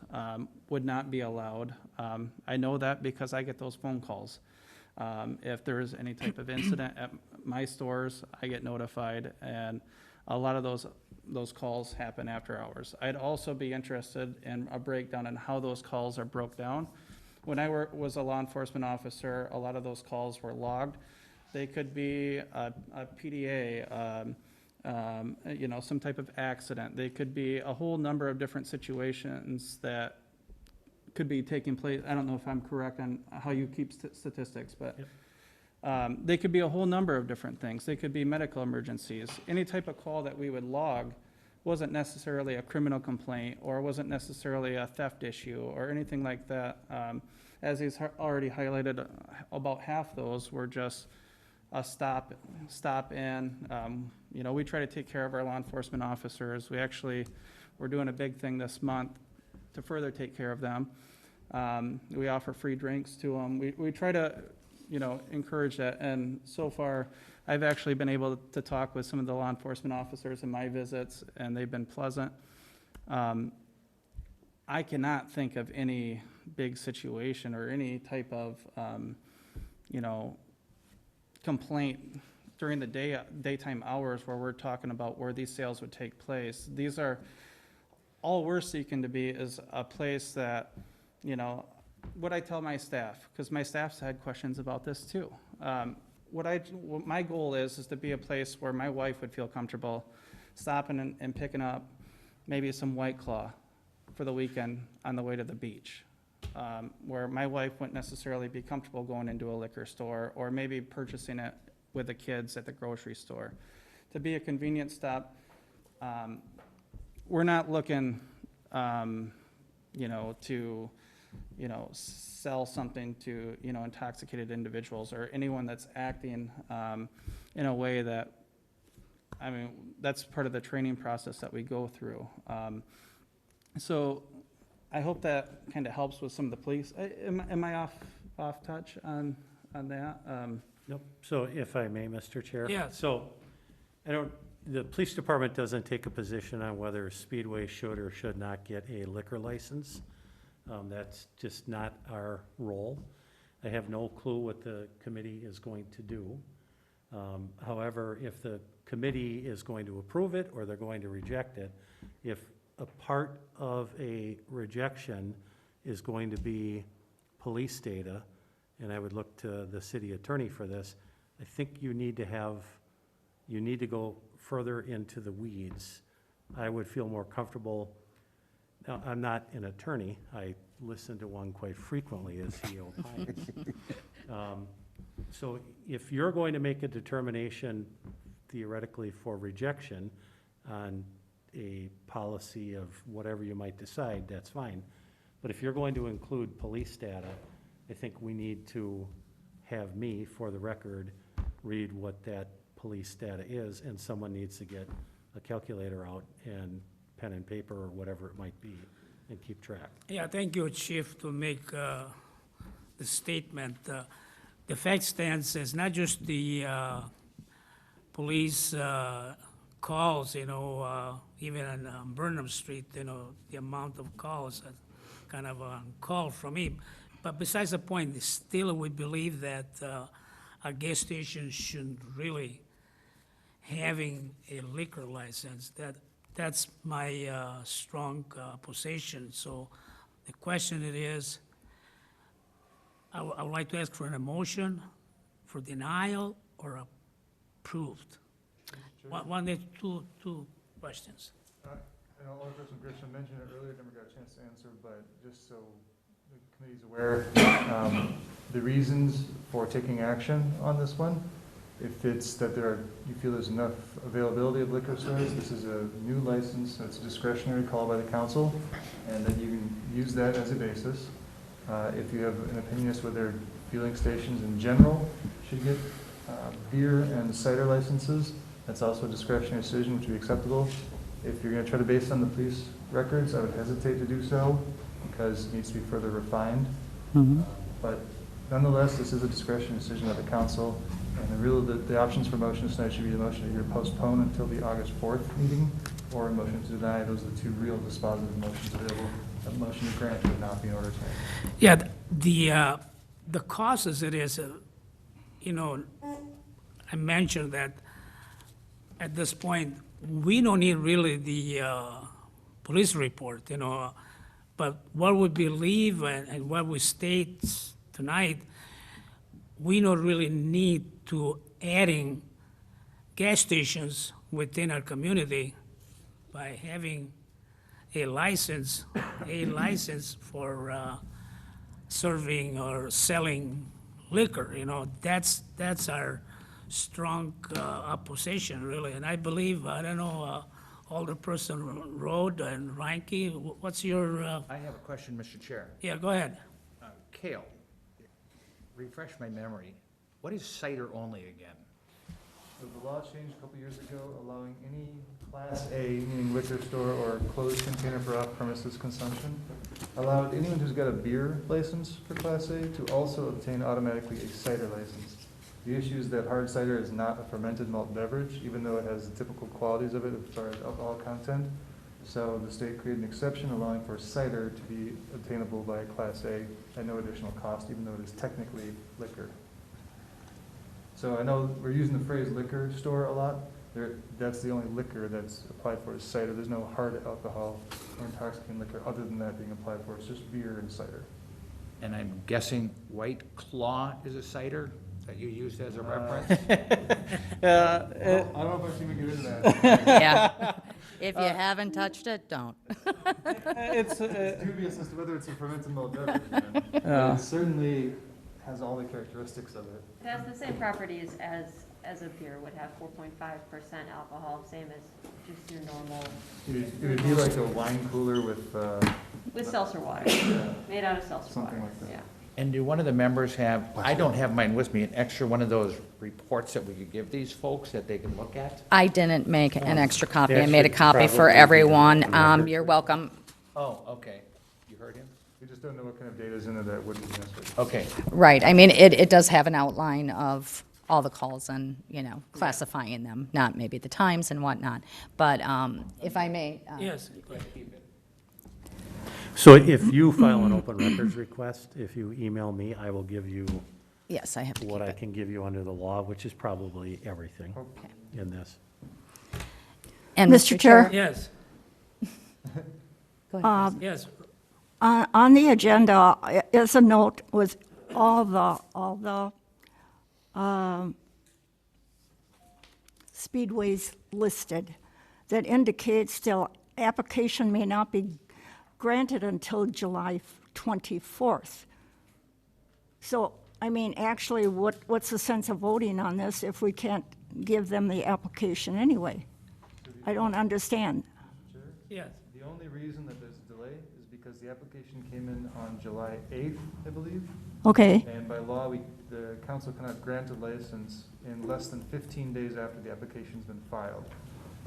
Speaker 12: would not be allowed. I know that because I get those phone calls. If there's any type of incident at my stores, I get notified, and a lot of those calls happen after hours. I'd also be interested in a breakdown on how those calls are broke down. When I was a law enforcement officer, a lot of those calls were logged. They could be a PDA, some type of accident. They could be a whole number of different situations that could be taking place. I don't know if I'm correct on how you keep statistics, but they could be a whole number of different things. They could be medical emergencies. Any type of call that we would log wasn't necessarily a criminal complaint or wasn't necessarily a theft issue or anything like that. As he's already highlighted, about half those were just a stop in. We try to take care of our law enforcement officers. We're doing a big thing this month to further take care of them. We offer free drinks to them. We try to, encourage that. And so far, I've actually been able to talk with some of the law enforcement officers in my visits, and they've been pleasant. I cannot think of any big situation or any type of, complaint during the daytime hours where we're talking about where these sales would take place. All we're seeking to be is a place that, what I tell my staff, because my staff's had questions about this too. What my goal is to be a place where my wife would feel comfortable stopping and picking up maybe some White Claw for the weekend on the way to the beach. Where my wife wouldn't necessarily be comfortable going into a liquor store or maybe purchasing it with the kids at the grocery store. To be a convenient stop, we're not looking, to, sell something to, intoxicated individuals or anyone that's acting in a way that, that's part of the training process that we go through. So I hope that kind of helps with some of the police. Am I off touch on that?
Speaker 13: Nope. So if I may, Mr. Chair?
Speaker 4: Yeah.
Speaker 13: So the police department doesn't take a position on whether Speedway should or should not get a liquor license. That's just not our role. I have no clue what the committee is going to do. However, if the committee is going to approve it or they're going to reject it, if a part of a rejection is going to be police data, and I would look to the city attorney for this, I think you need to go further into the weeds. I would feel more comfortable. Now, I'm not an attorney. I listen to one quite frequently as he opines. So if you're going to make a determination theoretically for rejection on a policy of whatever you might decide, that's fine. But if you're going to include police data, I think we need to have me, for the record, read what that police data is, and someone needs to get a calculator out and pen and paper or whatever it might be and keep track.
Speaker 4: Yeah, thank you, Chief, to make the statement. The fact stands is not just the police calls, even on Burnham Street, the amount of calls, kind of a call from him. But besides the point, still we believe that a gas station shouldn't really having a liquor license. That's my strong position. So the question it is, I would like to ask for an motion for denial or approved. One, two questions.
Speaker 9: And Alderperson Grisham mentioned it earlier, never got a chance to answer, but just so the committee's aware, the reasons for taking action on this one, if it's that you feel there's enough availability of liquor stores, this is a new license, so it's a discretionary call by the council, and then you can use that as a basis. If you have an opinion as to whether fueling stations in general should get beer and cider licenses. That's also a discretionary decision, which would be acceptable. If you're going to try to base it on the police records, I would hesitate to do so because it needs to be further refined. But nonetheless, this is a discretionary decision of the council. And the options for motions tonight should be the motion to either postpone until the August 4th meeting or a motion to deny. Those are the two real dispositive motions available. A motion to grant would not be in order tonight.
Speaker 4: Yeah, the cost as it is, you know, I mentioned that at this point, we don't need really the police report, you know, but what we believe and what we state tonight, we don't really need to adding gas stations within our community by having a license for serving or selling liquor, you know, that's our strong opposition, really. And I believe, I don't know, Alderperson Rode and Reinke, what's your,
Speaker 2: I have a question, Mr. Chair.
Speaker 4: yeah, go ahead.
Speaker 2: Kale, refresh my memory. What is cider only again?
Speaker 9: So the law changed a couple years ago, allowing any Class A, meaning liquor store or closed container for off-premises consumption, allowed anyone who's got a beer license for Class A to also obtain automatically a cider license. The issue is that hard cider is not a fermented malt beverage, even though it has the typical qualities of it as far as alcohol content. So the state created an exception allowing for cider to be obtainable by Class A at no additional cost, even though it is technically liquor. So I know we're using the phrase liquor store a lot. That's the only liquor that's applied for is cider. There's no hard alcohol or intoxicating liquor other than that being applied for. It's just beer and cider.
Speaker 2: And I'm guessing White Claw is a cider that you used as a reference?
Speaker 9: I don't know if I should even get into that.
Speaker 3: Yeah. If you haven't touched it, don't.
Speaker 9: It's dubious as to whether it's a fermented malt beverage. But it certainly has all the characteristics of it.
Speaker 11: It has the same properties as a beer would have, 4.5% alcohol, same as just your normal,
Speaker 9: It would be like a wine cooler with,
Speaker 11: seltzer water, made out of seltzer water.
Speaker 9: Something like that.
Speaker 11: Yeah.
Speaker 2: And do one of the members have, I don't have mine with me, an extra one of those reports that we could give these folks that they can look at?
Speaker 3: I didn't make an extra copy. I
Speaker 13: There
Speaker 3: made a
Speaker 13: should
Speaker 3: copy for
Speaker 13: probably be
Speaker 3: everyone.
Speaker 13: a record.
Speaker 3: You're welcome.
Speaker 2: Oh, okay. You heard him?
Speaker 9: we just don't know what kind of data is in it that wouldn't be necessary.
Speaker 2: Okay.
Speaker 3: Right, I mean, it does have an outline of all the calls and, you know, classifying them, not maybe the times and whatnot. But if I may.
Speaker 4: Yes,
Speaker 13: So if you file an open records request, if you email me, I will give you
Speaker 3: Yes, I have to keep
Speaker 13: what I
Speaker 3: it.
Speaker 13: can give you under the law, which is probably everything
Speaker 3: Okay.
Speaker 13: in this.
Speaker 3: And
Speaker 5: Mr. Chair?
Speaker 4: yes,
Speaker 3: Go ahead, please.
Speaker 4: yes.
Speaker 5: On the agenda is a note with all the speedways listed that indicates the application may not be granted until July 24th. So, I mean, actually, what's the sense of voting on this if we can't give them the application anyway? I don't understand.
Speaker 4: Yes,
Speaker 9: The only reason that there's a delay is because the application came in on July 8th, I believe.
Speaker 5: Okay,
Speaker 9: And by law, the council cannot grant a license in less than 15 days after the application's been filed.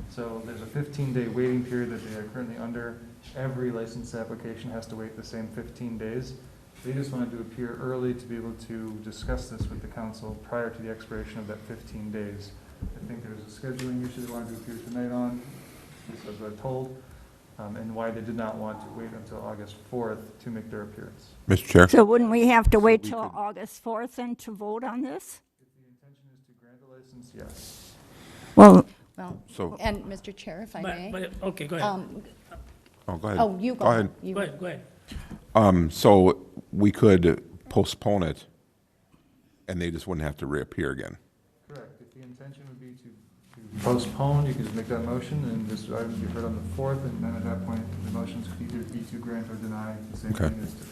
Speaker 9: So there's a 15-day waiting period that they are currently under. Every license application has to wait the same 15 days. They just wanted to appear early to be able to discuss this with the council prior to the expiration of that 15 days. I think there was a scheduling issue they wanted to appear tonight on, just as we're told, and why they did not want to wait until August 4th to make their appearance.
Speaker 6: Mr. Chair?
Speaker 5: so wouldn't we have to wait
Speaker 6: we
Speaker 5: till
Speaker 6: could-
Speaker 5: August 4th then to vote on this?
Speaker 9: If the intention is to grant a license, yes.
Speaker 5: Well,
Speaker 3: Well,
Speaker 6: So,
Speaker 3: and Mr. Chair, if I may.
Speaker 4: but, okay, go ahead,
Speaker 6: oh, go ahead.
Speaker 3: Oh, you go ahead. You-
Speaker 4: go ahead.
Speaker 6: So we could postpone it, and they just wouldn't have to reappear again.
Speaker 9: Correct. If the intention would be to postpone, you could just make that motion, and this item would be heard on the 4th, and then at that point, the motions could either be to grant or deny, the same
Speaker 6: Okay.
Speaker 9: thing as to.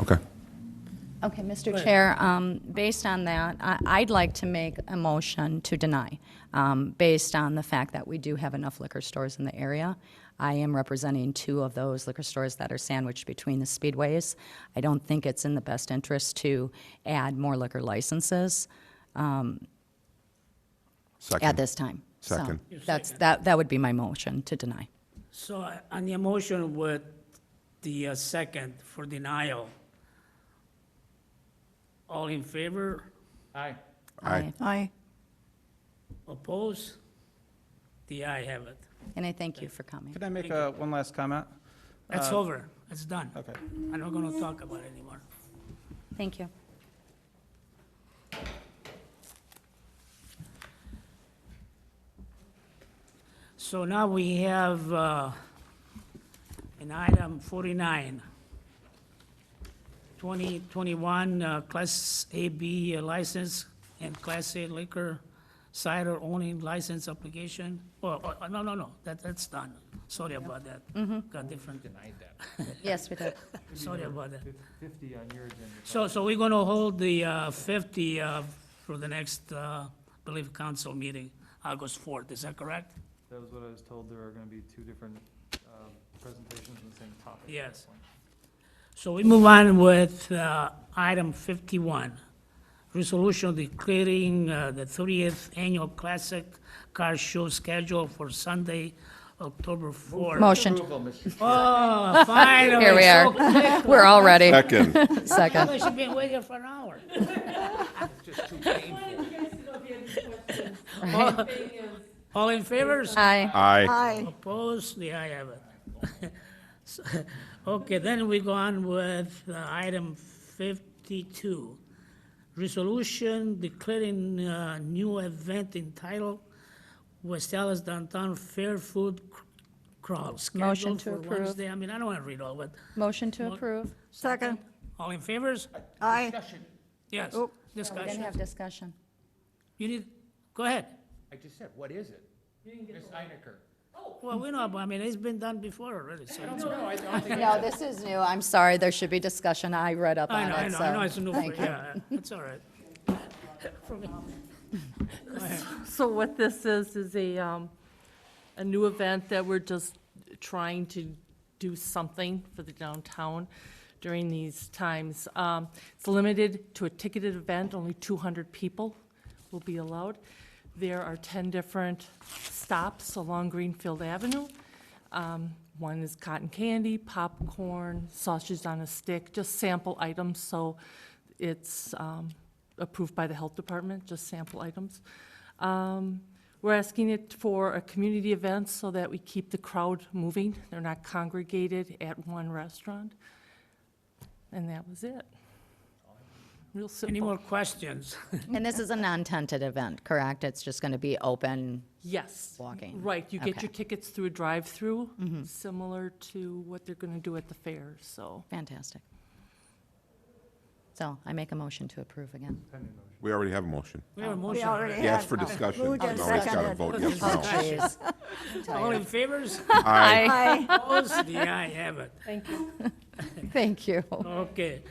Speaker 6: Okay.
Speaker 3: Okay, Mr.
Speaker 4: Go ahead.
Speaker 3: Chair, based on that, I'd like to make a motion to deny, based on the fact that we do have enough liquor stores in the area. I am representing 2 of those liquor stores that are sandwiched between the speedways. I don't think it's in the best interest to add more liquor licenses.
Speaker 6: Second.
Speaker 3: at this time. So
Speaker 6: Second.
Speaker 3: that would be my motion to deny.
Speaker 4: So on the motion with the second for denial, all in favor,
Speaker 2: Aye.
Speaker 6: Aye.
Speaker 5: Aye.
Speaker 4: oppose? The aye have it.
Speaker 3: And I thank you for coming.
Speaker 12: Could I make one last comment?
Speaker 4: That's over, it's done.
Speaker 12: Okay.
Speaker 4: I'm not gonna talk about it anymore.
Speaker 3: Thank you.
Speaker 4: So now we have an item 49, 2021 Class AB license and Class A liquor cider owning license application. No, that's done. Sorry about that. Got different.
Speaker 2: Denied that.
Speaker 3: Yes, we did.
Speaker 4: Sorry about that.
Speaker 9: 50 on your agenda.
Speaker 4: So we're gonna hold the 50 for the next, believe, council meeting, August 4th, is that correct?
Speaker 9: That was what I was told. There are going to be two different presentations on the same topic. at that
Speaker 4: Yes.
Speaker 9: point.
Speaker 4: So we move on with item 51, resolution declaring the 30th Annual Classic Car Show schedule for Sunday, October 4th.
Speaker 3: Motion.
Speaker 2: Approval, Mr. Chair.
Speaker 4: Oh, finally.
Speaker 3: Here we
Speaker 4: so
Speaker 3: are.
Speaker 4: quick.
Speaker 3: We're all ready.
Speaker 6: Second.
Speaker 3: Second.
Speaker 4: I should be waiting for an hour.
Speaker 2: It's just too painful.
Speaker 4: All in favor?
Speaker 3: Aye.
Speaker 6: Aye.
Speaker 5: Aye.
Speaker 4: Opposed? The ayes have it. So, okay, then we go on with item 52. Resolution declaring new event entitled West Dallas Downtown Fair Food Crawl.
Speaker 3: Motion
Speaker 4: scheduled
Speaker 3: to
Speaker 4: for
Speaker 3: approve.
Speaker 4: Wednesday. I mean, I don't want to read all of it.
Speaker 3: Motion to approve.
Speaker 5: Second.
Speaker 4: All in favors?
Speaker 5: Aye.
Speaker 2: Discussion.
Speaker 4: Yes.
Speaker 5: Oh.
Speaker 3: We didn't
Speaker 4: Discussion.
Speaker 3: have discussion.
Speaker 4: You need, go ahead.
Speaker 2: I just said, what is it? Ms. Einiker.
Speaker 4: Well, we know, but I mean, it's been done before already, so it's.
Speaker 2: No, I don't think.
Speaker 3: No, this is new. I'm sorry, there should be discussion. I read up
Speaker 4: I
Speaker 3: on
Speaker 4: know,
Speaker 3: it,
Speaker 4: I know,
Speaker 3: so.
Speaker 4: I know, it's new,
Speaker 3: thank you.
Speaker 4: yeah, it's all right. Go ahead.
Speaker 14: So what this is a new event that we're just trying to do something for the downtown during these times. It's limited to a ticketed event, only 200 people will be allowed. There are 10 different stops along Greenfield Avenue. One is cotton candy, popcorn, sausages on a stick, just sample items, so it's approved by the health department, just sample items. We're asking it for a community event so that we keep the crowd moving. They're not congregated at one restaurant. And that was it. Real simple.
Speaker 4: Any more questions?
Speaker 3: And this is a non-tented event, correct? It's just going to be open?
Speaker 14: Yes.
Speaker 3: Walking.
Speaker 14: Right, you get
Speaker 3: Okay.
Speaker 14: your tickets through a drive-through, similar to what they're gonna do at the fair, so.
Speaker 3: Fantastic. So I make a motion to approve again.
Speaker 9: Pending motion.
Speaker 6: We already have a motion.
Speaker 4: We have a
Speaker 5: We
Speaker 4: motion
Speaker 5: already
Speaker 4: already.
Speaker 6: He asked
Speaker 5: had-
Speaker 6: for discussion.
Speaker 5: moved
Speaker 6: Now
Speaker 5: and
Speaker 6: he's got to
Speaker 5: seconded.
Speaker 6: vote yes or
Speaker 3: Oh,
Speaker 6: no.
Speaker 3: jeez.
Speaker 4: All in favors?
Speaker 6: Aye.
Speaker 5: Aye.
Speaker 4: Opposed? The aye have it.
Speaker 3: Thank you.
Speaker 4: Okay.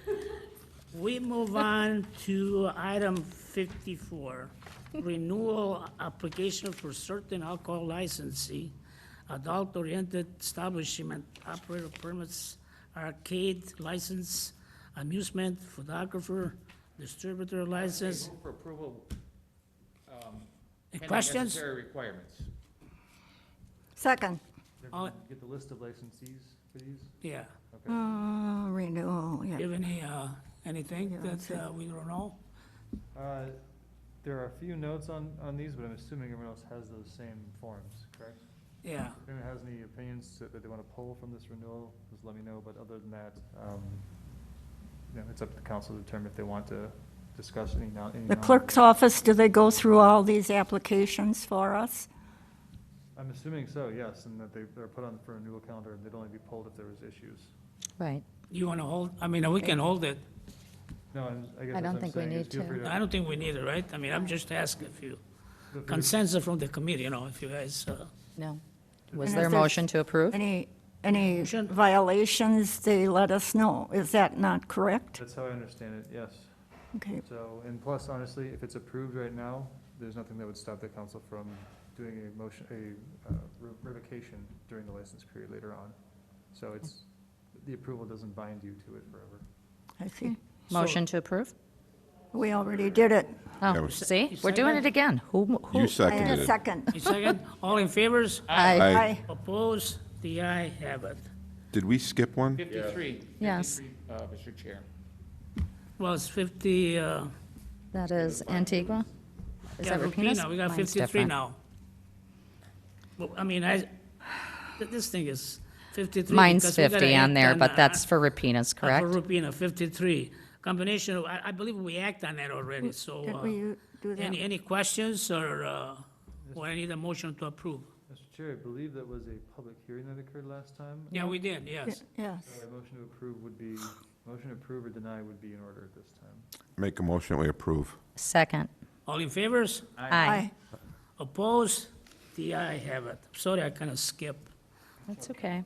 Speaker 4: We move on to item 54, renewal application for certain alcohol licensee, adult-oriented establishment, operator permits, arcade license, amusement, photographer, distributor license.
Speaker 2: Move for approval.
Speaker 4: Any
Speaker 2: pending
Speaker 4: questions?
Speaker 2: necessary requirements.
Speaker 5: Second.
Speaker 4: All-
Speaker 9: Get the list of licensees for these?
Speaker 4: Yeah.
Speaker 9: Okay.
Speaker 5: Renewal, yeah.
Speaker 4: You have any, anything
Speaker 5: Yeah, that's
Speaker 4: that we don't know?
Speaker 9: There are a few notes on these, but I'm assuming everyone else has those same forms, correct?
Speaker 4: Yeah.
Speaker 9: If anyone has any opinions that they want to pull from this renewal, just let me know, but other than that, it's up to the council to determine if they want to discuss any
Speaker 5: The clerk's office, do they go through all these applications for us?
Speaker 9: I'm assuming so, yes, and that they're put on for a renewal calendar, and they'd only be pulled if there was issues.
Speaker 3: Right.
Speaker 4: You want to hold, I mean, we can hold it.
Speaker 9: No, I guess
Speaker 3: I
Speaker 9: that's
Speaker 3: don't
Speaker 9: what I'm
Speaker 3: think we
Speaker 9: saying, is
Speaker 3: need
Speaker 9: feel
Speaker 3: to.
Speaker 9: free
Speaker 4: I don't think we need it, right? I mean, I'm just asking if you,
Speaker 9: feel free to-
Speaker 4: consensus from the committee, if you guys,
Speaker 3: No. Was
Speaker 5: And
Speaker 3: there a
Speaker 5: if there's
Speaker 3: motion to approve?
Speaker 5: Any
Speaker 4: Motion.
Speaker 5: violations, they let us know. Is that not correct?
Speaker 9: That's how I understand it, yes.
Speaker 5: Okay.
Speaker 9: So, and plus, honestly, if it's approved right now, there's nothing that would stop the council from doing revocation during the license period later on. So the approval doesn't bind you to it forever.
Speaker 5: I see.
Speaker 3: Motion to approve?
Speaker 5: We already did it.
Speaker 6: Yeah,
Speaker 3: Oh,
Speaker 6: we-
Speaker 3: see, we're doing it again. Who?
Speaker 6: You
Speaker 5: And a
Speaker 6: seconded it.
Speaker 5: second.
Speaker 4: A second, all in favors?
Speaker 3: Aye.
Speaker 6: Aye.
Speaker 4: Opposed? The eye have it.
Speaker 6: Did we skip one?
Speaker 2: 53.
Speaker 3: Yes.
Speaker 2: 53, Mr. Chair.
Speaker 4: Well, it's 50,
Speaker 3: That is Antigua? Is
Speaker 4: yeah,
Speaker 3: that Rapinas?
Speaker 4: Rapina, we got
Speaker 3: Mine's
Speaker 4: 53
Speaker 3: different.
Speaker 4: now. Well, I mean, this thing is 53.
Speaker 3: Mine's
Speaker 4: because we gotta
Speaker 3: 50 on
Speaker 4: act
Speaker 3: there, but that's
Speaker 4: uh,
Speaker 3: for Rapinas, correct?
Speaker 4: For Rapina, 53. Combination, I believe we act on that already, so,
Speaker 5: Did we do that?
Speaker 4: any questions, or I need a motion to approve?
Speaker 9: Mr. Chair, I believe that was a public hearing that occurred last time.
Speaker 4: Yeah, we did, yes.
Speaker 5: Yes.
Speaker 9: So a motion to approve would be, motion to approve or deny would be in order at this time.
Speaker 6: Make a motion, we approve.
Speaker 3: Second.
Speaker 4: All in favors?
Speaker 3: Aye.
Speaker 4: Opposed? The eye have it. Sorry, I kind of skipped.
Speaker 3: That's okay.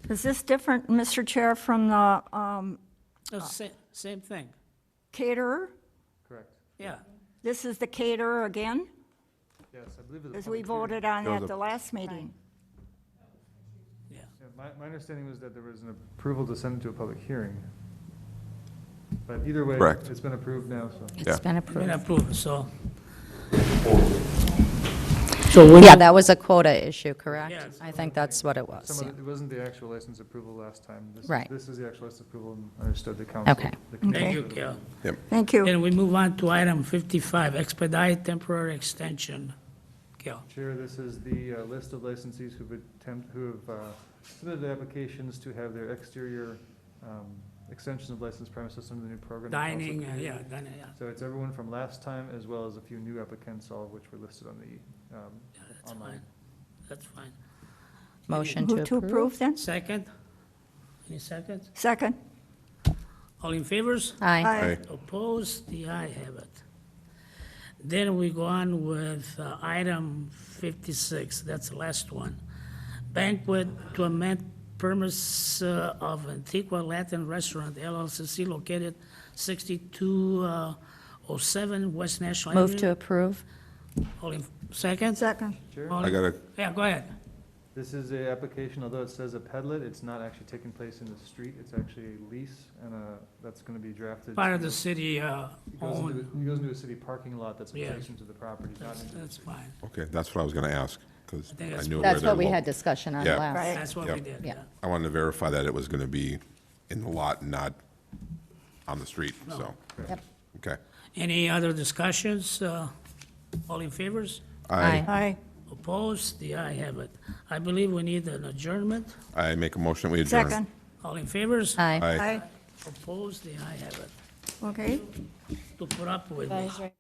Speaker 5: Is this different, Mr. Chair, from the
Speaker 4: Same thing,
Speaker 5: caterer?
Speaker 9: Correct.
Speaker 4: yeah.
Speaker 5: This is the caterer again?
Speaker 9: Yes, I believe it was.
Speaker 5: As we voted on
Speaker 6: There was
Speaker 5: at
Speaker 6: a-
Speaker 5: the last meeting.
Speaker 4: Yeah.
Speaker 9: Yeah, my understanding was that there was an approval to send it to a public hearing. But either way,
Speaker 6: Correct.
Speaker 9: it's been approved now, so.
Speaker 3: It's
Speaker 6: Yeah.
Speaker 3: been
Speaker 4: Been
Speaker 3: approved.
Speaker 4: approved, so. So we
Speaker 3: Yeah,
Speaker 4: know-
Speaker 3: that was a quota issue, correct?
Speaker 4: Yes.
Speaker 3: I think that's what it was,
Speaker 9: Some
Speaker 3: yeah.
Speaker 9: of it wasn't the actual license approval last time. This is-
Speaker 3: Right.
Speaker 9: This is the actual license approval and understood the council.
Speaker 3: Okay.
Speaker 9: the
Speaker 4: Thank
Speaker 9: conditions
Speaker 4: you,
Speaker 9: of the-
Speaker 4: Kel.
Speaker 5: Thank you.
Speaker 4: Then we move on to item 55, expedite temporary extension. Kel.
Speaker 9: Chair, this is the list of licensees who have submitted applications to have their exterior extensions of licensed premises under the new program. the council
Speaker 4: Dining,
Speaker 9: created.
Speaker 4: yeah, dining, yeah.
Speaker 9: So it's everyone from last time, as well as a few new applicants, all of which were listed on the
Speaker 4: Yeah, that's
Speaker 9: online.
Speaker 4: fine. That's fine.
Speaker 3: Motion
Speaker 5: Move to approve then?
Speaker 4: Second? Any seconds?
Speaker 5: Second.
Speaker 4: All in favors?
Speaker 3: Aye.
Speaker 6: Aye.
Speaker 4: Opposed? The eye have it. Then we go on with item 56, that's the last one. Banquet to amend premise of Antigua Latin Restaurant LLC located 6207 West National Avenue.
Speaker 3: Move to approve.
Speaker 4: All in, second?
Speaker 5: Second.
Speaker 9: Chair?
Speaker 4: All
Speaker 6: I
Speaker 4: in-
Speaker 6: got a,
Speaker 4: Yeah, go ahead.
Speaker 9: This is a application, although it says a pedlet, it's not actually taking place in the street, it's actually a lease, and that's gonna be drafted.
Speaker 4: Part of
Speaker 9: to-
Speaker 4: the city
Speaker 9: It goes
Speaker 4: owned,
Speaker 9: into a city parking lot that's
Speaker 4: Yeah.
Speaker 9: adjacent to the property, not into.
Speaker 4: that's fine.
Speaker 6: okay, that's what I was gonna ask, because
Speaker 4: I think
Speaker 6: I
Speaker 4: that's-
Speaker 6: knew where
Speaker 3: That's what we
Speaker 6: they're
Speaker 3: had
Speaker 6: lo-
Speaker 3: discussion on
Speaker 6: Yeah.
Speaker 3: last.
Speaker 5: Right.
Speaker 4: That's what
Speaker 6: Yep.
Speaker 4: we did,
Speaker 3: Yeah.
Speaker 4: yeah.
Speaker 6: I wanted to verify that it was gonna be in the lot, not on the street, so,
Speaker 3: Yep.
Speaker 6: okay.
Speaker 4: Any other discussions? All in favors?
Speaker 3: Aye.
Speaker 5: Aye.
Speaker 4: Opposed? The eye have it. I believe we need an adjournment.
Speaker 6: I make a motion, we adjourn.
Speaker 5: Second.
Speaker 4: All in favors?
Speaker 3: Aye.
Speaker 6: Aye.
Speaker 5: Aye.
Speaker 4: Opposed? The eye have it.
Speaker 5: Okay.
Speaker 4: To put up with.
Speaker 3: Guys, right